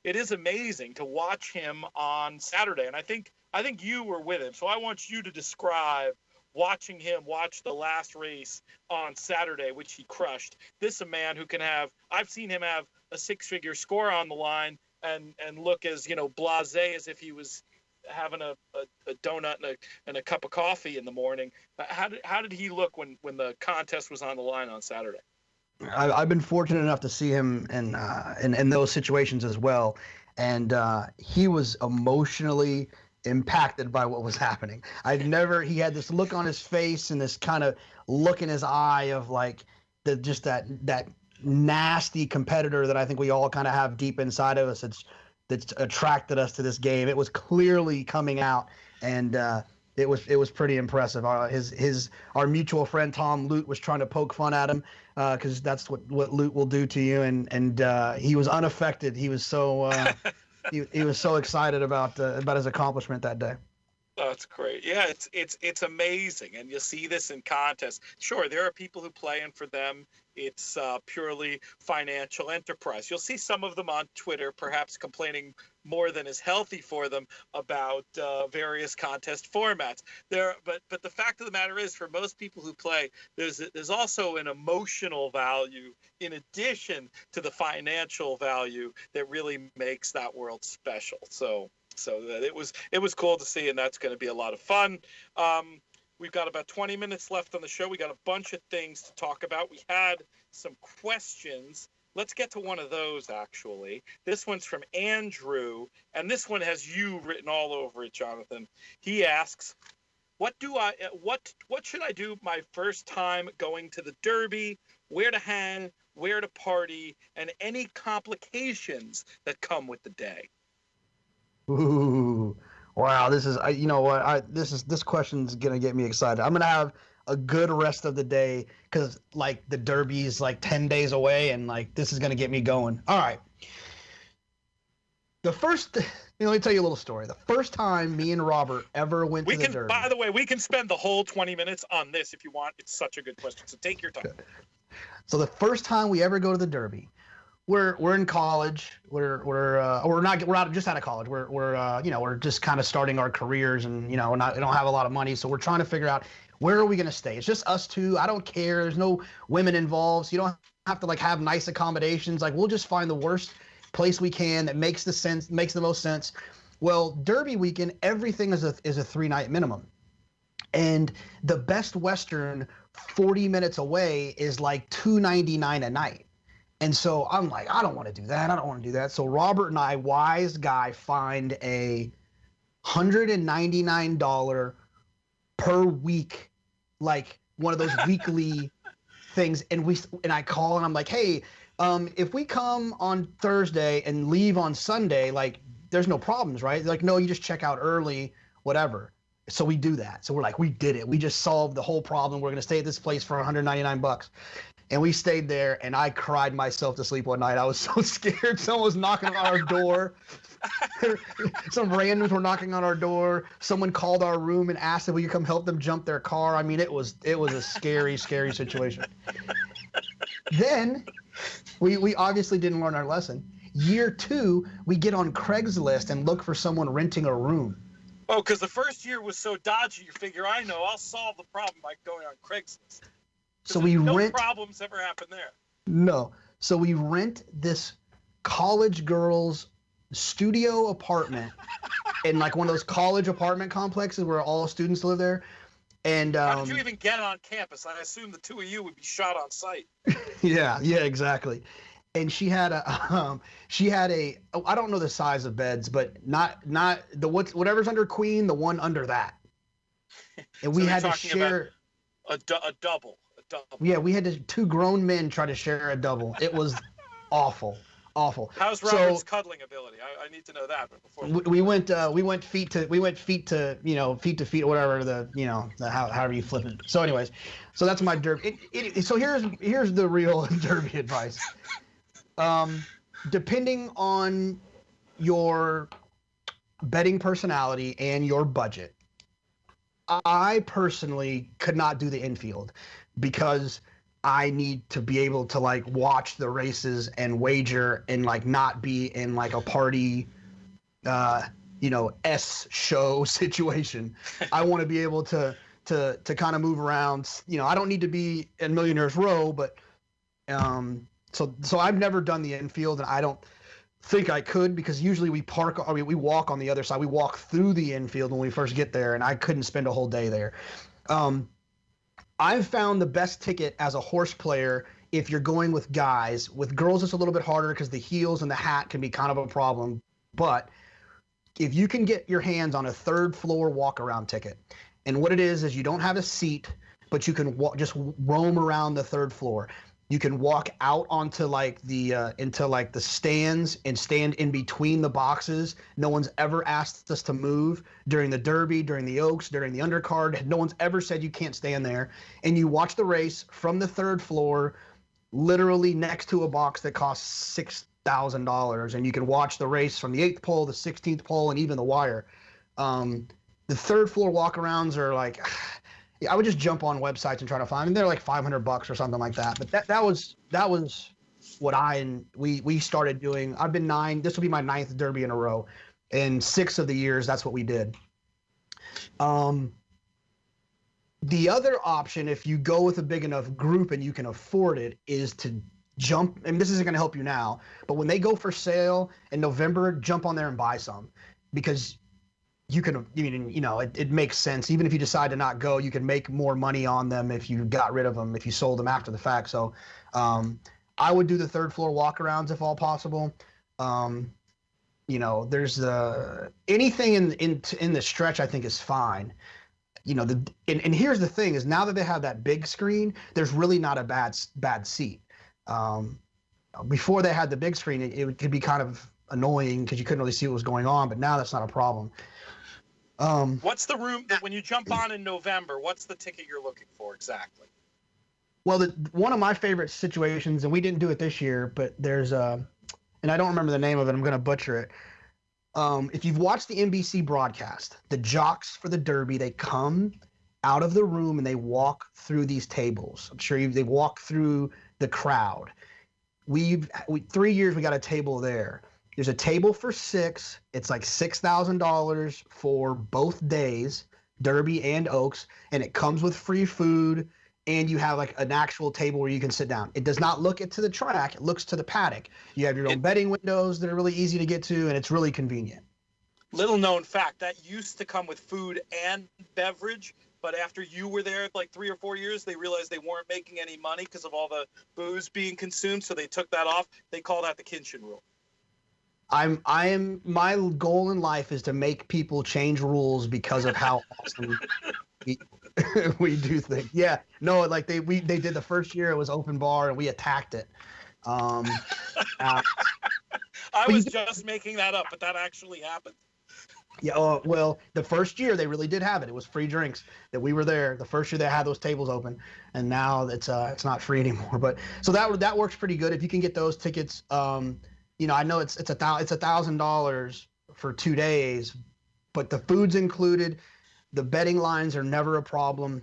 It is amazing to watch him on Saturday, and I think you were with him, so I want you to describe watching him watch the last race on Saturday, which he crushed. This is a man who can have, I've seen him have a six-figure score on the line and look as, blasé as if he was having a donut and a cup of coffee in the morning. How did he look when the contest was on the line on Saturday? I've been fortunate enough to see him in those situations as well, and he was emotionally impacted by what was happening. He had this look on his face and this kind of look in his eye of like that nasty competitor that I think we all kind of have deep inside of us that's attracted us to this game. It was clearly coming out, and it was pretty impressive. Our mutual friend Tom Lute was trying to poke fun at him because that's what Lute will do to you, and he was unaffected. He was so he was so excited about his accomplishment that day. That's great. Yeah, it's amazing, and you see this in contests. Sure, there are people who play, and for them, it's purely financial enterprise. You'll see some of them on Twitter, perhaps complaining more than is healthy for them about various contest formats. But the fact of the matter is, for most people who play, there's also an emotional value in addition to the financial value that really makes that world special. So that it was cool to see, and that's going to be a lot of fun. We've got about 20 minutes left on the show. We got a bunch of things to talk about. We had some questions. Let's get to one of those, actually. This one's from Andrew, and this one has you written all over it, Jonathan. He asks, what should I do my first time going to the Derby? Where to hang, where to party, and any complications that come with the day? Ooh, wow! This is this question's gonna get me excited. I'm gonna have a good rest of the day because like the Derby's like 10 days away, and like this is gonna get me going. All right. Let me tell you a little story. The first time me and Robert ever went to the Derby. By the way, we can spend the whole 20 minutes on this if you want. It's such a good question, so take your time. Okay. So the first time we ever go to the Derby. We're in college. We're not just out of college. We're just kind of starting our careers, and we don't have a lot of money, so we're trying to figure out where are we going to stay. It's just us two. I don't care. There's no women involved. So you don't have to like have nice accommodations. Like we'll just find the worst place we can that makes the most sense. Well, Derby weekend, everything is a 3-night minimum, and the Best Western 40 minutes away is like $299 a night. And so I'm like, I don't want to do that. So Robert and I, wise guy, find a $199 per week, like one of those weekly things. And I call and I'm like, hey, if we come on Thursday and leave on Sunday, like there's no problems, right? They're like, no, you just check out early, whatever. So we do that. So we're like, we did it. We just solved the whole problem. We're going to stay at this place for $199. And we stayed there, and I cried myself to sleep one night. I was so scared. Someone was knocking on our door. Some randoms were knocking on our door. Someone called our room and asked if we could come help them jump their car. I mean, it was a scary, scary situation. Then we obviously didn't learn our lesson. Year 2, we get on Craigslist and look for someone renting a room. Oh, because the first year was so dodgy, you figure, I'll solve the problem by going on Craigslist. So no problems ever happen there. No. So we rent this college girls' studio apartment in like one of those college apartment complexes where all students live there. And how did you even get on campus? I assume the two of you would be shot on sight. Yeah, exactly. And she had a I don't know the size of beds, but not the whatever's under queen, the one under that. And we had to share a double. Yeah, we had two grown men try to share a double. It was awful. Awful. How's Robert's cuddling ability? I need to know that before we went feet to feet or whatever however you flip it. So anyways, so that's my derby. So here's the real derby advice. Depending on your betting personality and your budget, I personally could not do the infield because I need to be able to like watch the races and wager and like not be in like a party, S show situation. I want to be able to kind of move around. I don't need to be in Millionaire's Row, but so I've never done the infield, and I don't think I could because usually we walk on the other side. We walk through the infield when we first get there, and I couldn't spend a whole day there. I've found the best ticket as a horse player if you're going with guys. With girls, it's a little bit harder because the heels and the hat can be kind of a problem. But if you can get your hands on a third floor walk-around ticket, and what it is you don't have a seat, but you can just roam around the third floor. You can walk out onto like into like the stands and stand in between the boxes. No one's ever asked us to move during the Derby, during the Oaks, during the undercard. No one's ever said you can't stand there. And you watch the race from the third floor, literally next to a box that costs $6,000, and you can watch the race from the 8th pole, the 16th pole, and even the wire. The third floor walkarounds are like. I would just jump on websites and try to find them. They're like $500 or something like that. But that was what we started doing. I've been 9. This will be my 9th Derby in a row, and 6 of the years that's what we did. The other option, if you go with a big enough group and you can afford it, is to jump. And this isn't going to help you now, but when they go for sale in November, jump on there and buy some, because you can, it makes sense. Even if you decide to not go, you can make more money on them if you got rid of them, if you sold them after the fact. So I would do the third floor walkarounds if all possible. There's anything in the stretch I think is fine. And here's the thing is, now that they have that big screen, there's really not a bad seat. Before they had the big screen, it could be kind of annoying because you couldn't really see what was going on, but now that's not a problem. What's the room when you jump on in November? What's the ticket you're looking for exactly? Well, one of my favorite situations, and we didn't do it this year, but there's and I don't remember the name of it. I'm going to butcher it. If you've watched the NBC broadcast, the jocks for the Derby, they come out of the room and they walk through these tables. I'm sure they walk through the crowd. 3 years we got a table there. There's a table for 6. It's like $6,000 for both days, Derby and Oaks, and it comes with free food, and you have like an actual table where you can sit down. It does not look to the track. It looks to the paddock. You have your own betting windows that are really easy to get to, and it's really convenient. Little known fact, that used to come with food and beverage, but after you were there like 3 or 4 years, they realized they weren't making any money because of all the booze being consumed, so they took that off. They call that the Kinchin rule. My goal in life is to make people change rules because of how awesome we do things. Yeah, no, like they did the first year, it was open bar and we attacked it. I was just making that up, but that actually happened. Yeah, well, the first year they really did have it. It was free drinks that we were there. The first year they had those tables open, and now it's not free anymore. But so that works pretty good if you can get those tickets. I know it's $1,000 for 2 days, but the food's included. The betting lines are never a problem,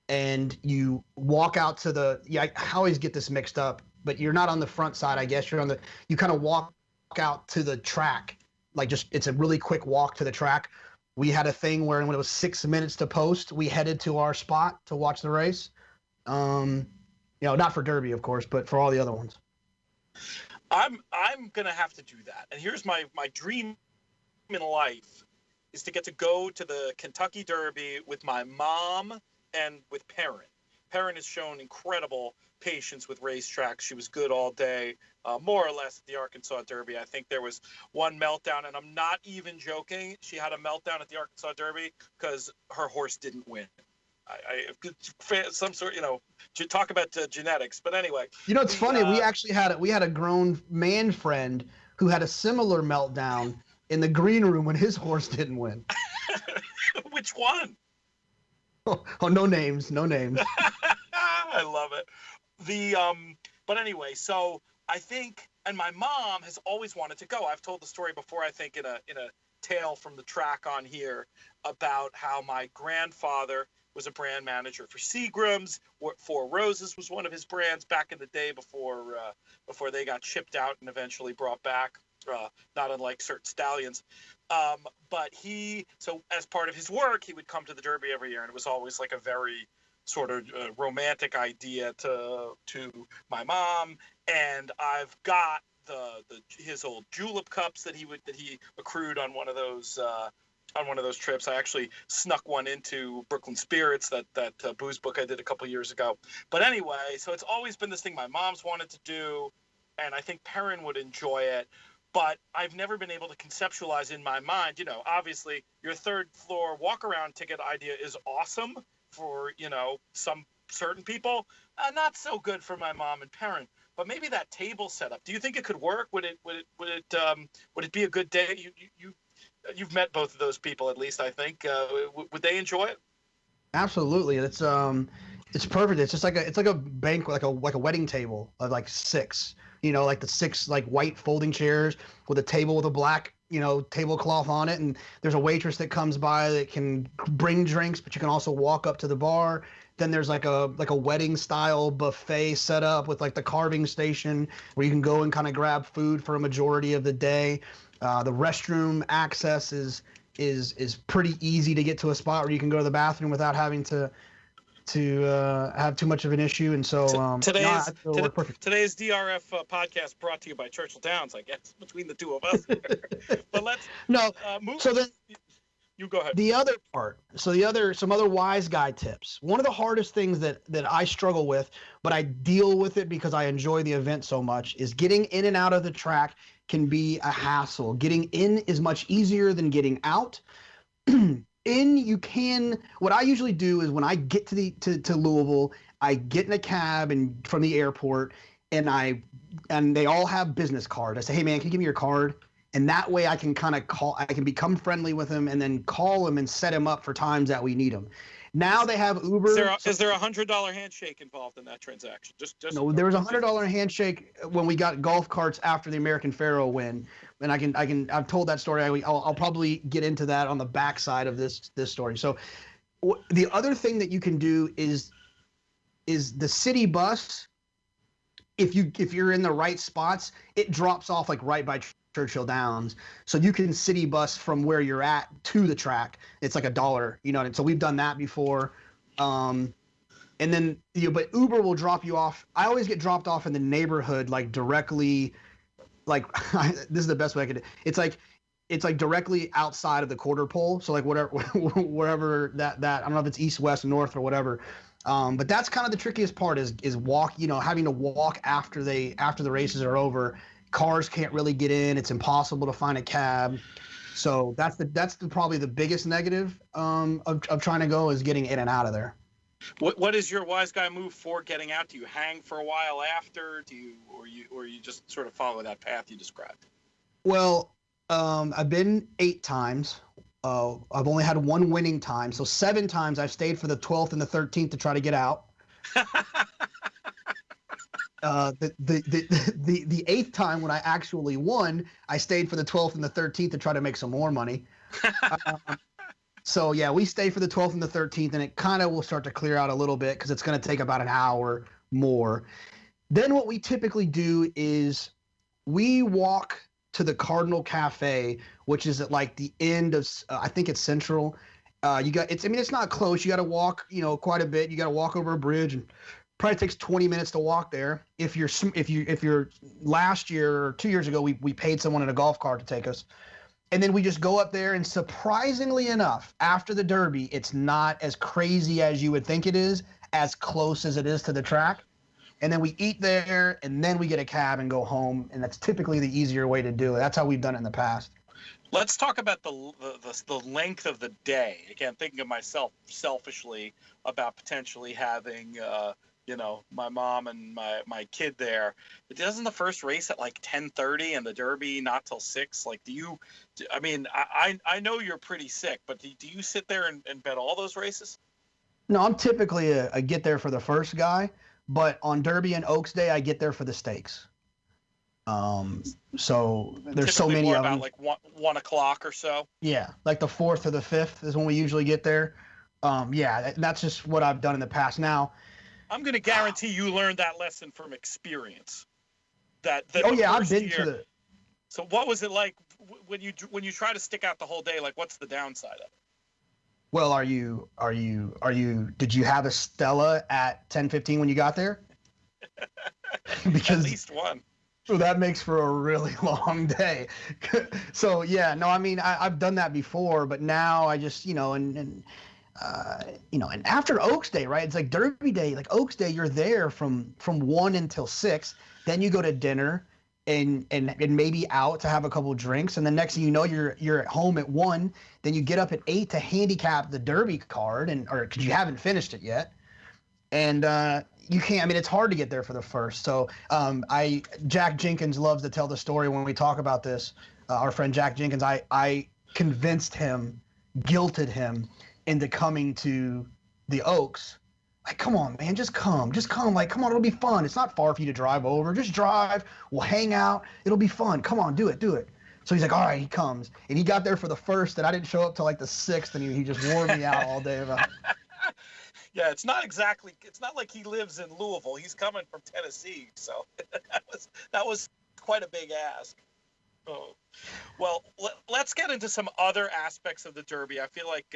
and you walk out to I always get this mixed up, but you're not on the front side. I guess you kind of walk out to the track, it's a really quick walk to the track. We had a thing where when it was 6 minutes to post, we headed to our spot to watch the race. Not for Derby, of course, but for all the other ones. I'm gonna have to do that. And here's my dream in life is to get to go to the Kentucky Derby with my mom and with Perrin. Perrin has shown incredible patience with racetracks. She was good all day, more or less at the Arkansas Derby. I think there was one meltdown, and I'm not even joking. She had a meltdown at the Arkansas Derby because her horse didn't win. some sort, to talk about genetics. But anyway, it's funny. We actually had a grown man friend who had a similar meltdown in the green room when his horse didn't win. Which one? Oh, no names. I love it. But anyway, so I think, and my mom has always wanted to go. I've told the story before, I think, in a tale from the track on here about how my grandfather was a brand manager for Seagram's. Four Roses was one of his brands back in the day before they got shipped out and eventually brought back, not unlike certain stallions. But so as part of his work, he would come to the Derby every year, and it was always like a very sort of romantic idea to my mom. And I've got his old julep cups that he accrued on one of those trips. I actually snuck one into Brooklyn Spirits, that booze book I did a couple years ago. But anyway, so it's always been this thing my mom's wanted to do, and I think Perrin would enjoy it. But I've never been able to conceptualize in my mind, obviously your third floor walk around ticket idea is awesome for, some certain people, not so good for my mom and Perrin. But maybe that table setup. Do you think it could work? Would it be a good day? You've met both of those people, at least I think. Would they enjoy it? Absolutely. It's perfect. It's just like a banquet, like a wedding table of like six. Like the six like white folding chairs with a table with a black tablecloth on it, and there's a waitress that comes by that can bring drinks, but you can also walk up to the bar. Then there's like a wedding style buffet set up with like the carving station where you can go and kind of grab food for a majority of the day. The restroom access is pretty easy to get to a spot where you can go to the bathroom without having to have too much of an issue. And so today's DRF podcast brought to you by Churchill Downs, I guess, between the two of us. But let's move. So then you go ahead. Some other wise guy tips. One of the hardest things that I struggle with, but I deal with it because I enjoy the event so much, is getting in and out of the track can be a hassle. Getting in is much easier than getting out. What I usually do is when I get to Louisville, I get in a cab and from the airport, and they all have business cards. I say, hey man, can you give me your card? And that way I can I can become friendly with him and then call him and set him up for times that we need him. Now they have Uber. Is there $100 handshake involved in that transaction? No, there was $100 handshake when we got golf carts after the American Pharoah win. And I've told that story. I'll probably get into that on the backside of this story. So the other thing that you can do is the city bus. If you're in the right spots, it drops off like right by Churchill Downs, so you can city bus from where you're at to the track. It's like $1, and so we've done that before. And then but Uber will drop you off. I always get dropped off in the neighborhood, like directly, like this is the best way I could do. It's like directly outside of the quarter pole, so like wherever that I don't know if it's east, west, north, or whatever. But that's kind of the trickiest part is walk, having to walk after the races are over. Cars can't really get in. It's impossible to find a cab. So that's probably the biggest negative of trying to go is getting in and out of there. What is your wise guy move for getting out? Do you hang for a while after? Or you just sort of follow that path you described? Well, I've been 8 times. I've only had one winning time. So 7 times I've stayed for the 12th and the 13th to try to get out. The 8th time when I actually won, I stayed for the 12th and the 13th to try to make some more money. So yeah, we stay for the 12th and the 13th, and it kind of will start to clear out a little bit because it's going to take about an hour more. Then what we typically do is we walk to the Cardinal Cafe, which is at like the end of I think it's Central. It's not close. You got to walk, quite a bit. You got to walk over a bridge, and probably takes 20 minutes to walk there. If you're last year or 2 years ago, we paid someone in a golf cart to take us. And then we just go up there, and surprisingly enough, after the Derby, it's not as crazy as you would think it is, as close as it is to the track. And then we eat there, and then we get a cab and go home, and that's typically the easier way to do it. That's how we've done it in the past. Let's talk about the length of the day. Again, thinking of myself selfishly about potentially having my mom and my kid there. But doesn't the first race at like 10:30 and the Derby not till 6? Like, I know you're pretty sick, but do you sit there and bet all those races? No, I'm typically a get there for the first guy, but on Derby and Oaks Day, I get there for the stakes. So there's so many more of them. About like 1 o'clock or so. Yeah, like the 4th or the 5th is when we usually get there. That's just what I've done in the past. Now, I'm going to guarantee you learned that lesson from experience. That I've been to the. So what was it like when you try to stick out the whole day? Like, what's the downside of it? Well, did you have a Stella at 10:15 when you got there? Because at least one. So that makes for a really long day. So yeah, no, I mean, I've done that before, but now I just, and after Oaks Day, right? It's like Derby Day, like Oaks Day, you're there from 1 until 6. Then you go to dinner and maybe out to have a couple drinks, and the next thing you know, you're at home at 1. Then you get up at 8 to handicap the Derby card, or because you haven't finished it yet, and you can't. I mean, it's hard to get there for the first. So Jack Jenkins loves to tell the story when we talk about this. Our friend Jack Jenkins, I convinced him, guilted him into coming to the Oaks. Like, come on, man, just come. Like, come on, it'll be fun. It's not far for you to drive over. Just drive. We'll hang out. It'll be fun. Come on, do it. So he's like, all right, he comes. And he got there for the first, and I didn't show up till like the 6th, and he just wore me out all day about it. Yeah, it's not like he lives in Louisville. He's coming from Tennessee, so that was quite a big ask. Oh. Well, let's get into some other aspects of the Derby. I feel like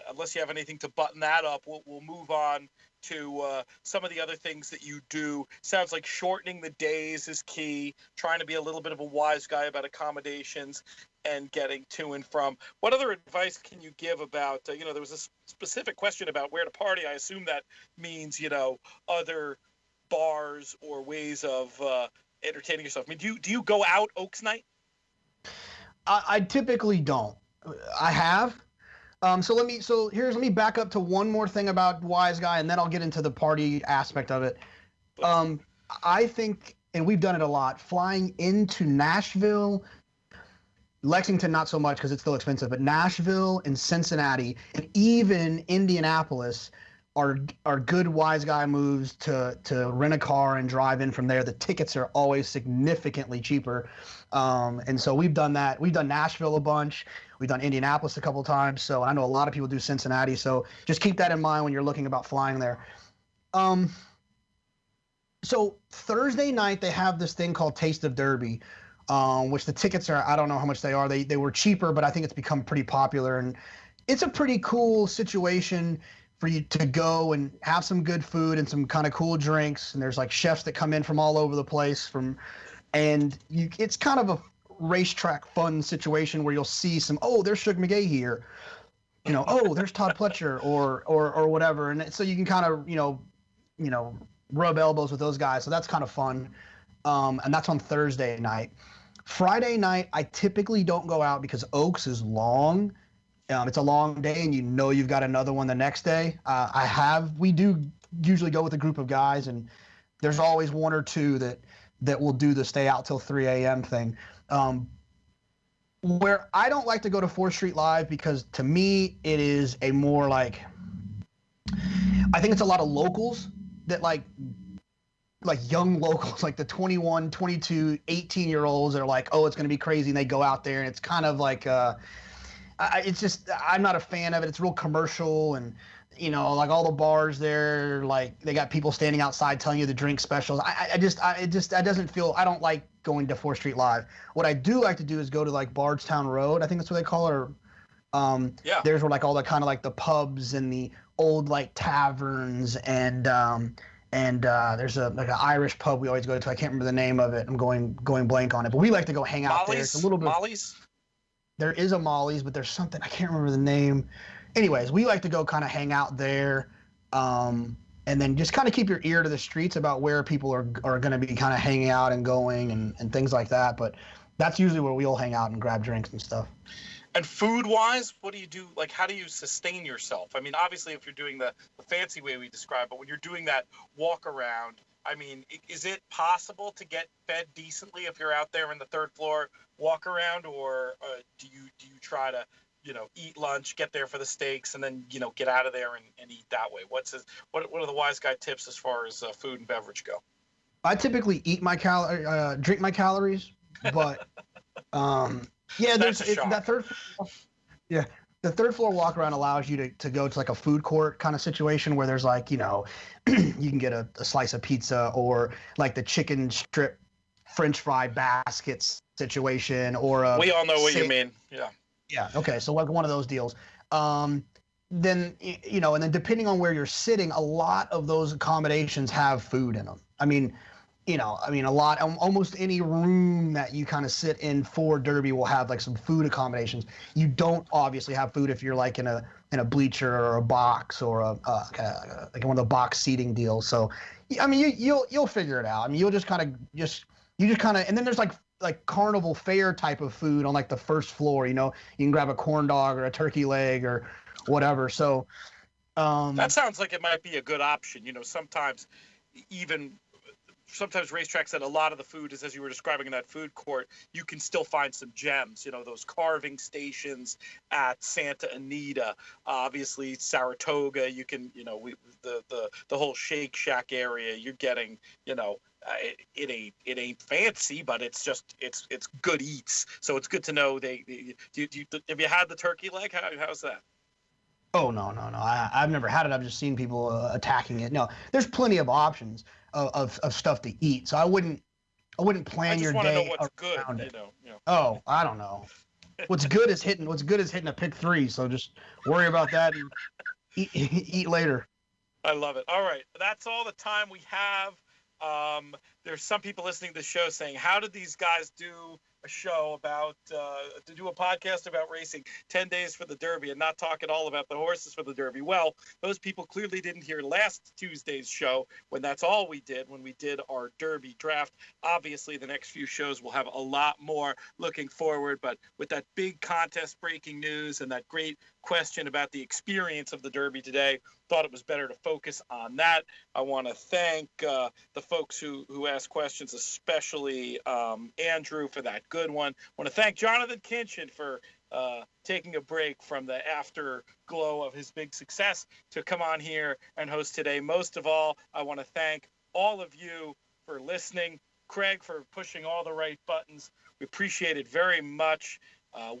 unless you have anything to button that up, we'll move on to some of the other things that you do. Sounds like shortening the days is key, trying to be a little bit of a wise guy about accommodations and getting to and from. What other advice can you give about, there was a specific question about where to party. I assume that means, other bars or ways of entertaining yourself. I mean, do you go out Oaks night? I typically don't. I have. So let me back up to one more thing about Wise Guy, and then I'll get into the party aspect of it. I think, and we've done it a lot, flying into Nashville, Lexington not so much because it's still expensive, but Nashville and Cincinnati and even Indianapolis are good Wise Guy moves to rent a car and drive in from there. The tickets are always significantly cheaper. And so we've done that. We've done Nashville a bunch. We've done Indianapolis a couple times. So I know a lot of people do Cincinnati. So just keep that in mind when you're looking about flying there. So Thursday night, they have this thing called Taste of Derby, which the tickets are, I don't know how much they are. They were cheaper, but I think it's become pretty popular. And it's a pretty cool situation for you to go and have some good food and some kind of cool drinks. And there's like chefs that come in from all over the place it's kind of a racetrack fun situation where you'll see there's Suge McGay here, there's Todd Pletcher or whatever. And so you can kind of, rub elbows with those guys. So that's kind of fun. And that's on Thursday night. Friday night, I typically don't go out because Oaks is long. It's a long day, and you've got another one the next day. We do usually go with a group of guys, and there's always one or two that will do the stay out till 3 a.m. thing. Where I don't like to go to 4th Street Live because to me it is a more like, I think it's a lot of locals that like young locals, like the 21, 22, 18-year-olds that are like, oh, it's going to be crazy, and they go out there, and it's kind of like it's just, I'm not a fan of it. It's real commercial, and like all the bars there, like they got people standing outside telling you the drink specials. That doesn't feel. I don't like going to 4th Street Live. What I do like to do is go to like Bardstown Road. I think that's what they call it. Or there's where like all the kind of like the pubs and the old like taverns and there's like an Irish pub we always go to. I can't remember the name of it. I'm going blank on it, but we like to go hang out there. It's a little bit. Molly's. There is a Molly's, but there's something, I can't remember the name. Anyways, we like to go kind of hang out there, and then just kind of keep your ear to the streets about where people are going to be kind of hanging out and going and things like that. But That's usually where we'll hang out and grab drinks and stuff. And food-wise, what do you do? Like, how do you sustain yourself? I mean, obviously, if you're doing the fancy way we described, but when you're doing that walk around, I mean, is it possible to get fed decently if you're out there in the third floor walk around, or do you try to, eat lunch, get there for the steaks, and then get out of there and eat that way? What are the wise guy tips as far as food and beverage go? I typically drink my calories, but yeah, that third floor, yeah. The third floor walk around allows you to go to like a food court kind of situation where there's like, you can get a slice of pizza or like the chicken strip French fry baskets situation or we all know what you mean. Yeah. Yeah. Okay. So like one of those deals. Then, and then depending on where you're sitting, a lot of those accommodations have food in them. I mean, almost any room that you kind of sit in for Derby will have like some food accommodations. You don't obviously have food if you're like in a bleacher or a box or like one of the box seating deals. So, I mean, you'll figure it out. I mean, you'll just kind of and then there's like carnival fare type of food on like the first floor. You can grab a corn dog or a turkey leg or whatever. So, that sounds like it might be a good option. Sometimes racetracks that a lot of the food is, as you were describing in that food court, you can still find some gems, those carving stations at Santa Anita, obviously Saratoga, you can, the whole Shake Shack area, you're getting, it ain't fancy, but it's good eats. So it's good to know have you had the turkey leg? How's that? Oh, no. I've never had it. I've just seen people attacking it. No, there's plenty of options of stuff to eat. So I wouldn't plan your day. I just want to know what's good. Oh, I don't know. What's good is hitting a pick 3. So just worry about that and eat later. I love it. All right. That's all the time we have. There's some people listening to the show saying, how did these guys do a show about to do a podcast about racing 10 days for the Derby and not talk at all about the horses for the Derby? Well, those people clearly didn't hear last Tuesday's show when that's all we did when we did our Derby draft. Obviously, the next few shows will have a lot more looking forward, but with that big contest breaking news and that great question about the experience of the Derby today, thought it was better to focus on that. I want to thank the folks who asked questions, especially Andrew for that good one. I want to thank Jonathan Kinchin for taking a break from the afterglow of his big success to come on here and host today. Most of all, I want to thank all of you for listening. Craig for pushing all the right buttons. We appreciate it very much.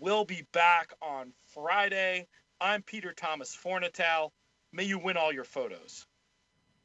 We'll be back on Friday. I'm Peter Thomas Fornatal. May you win all your photos.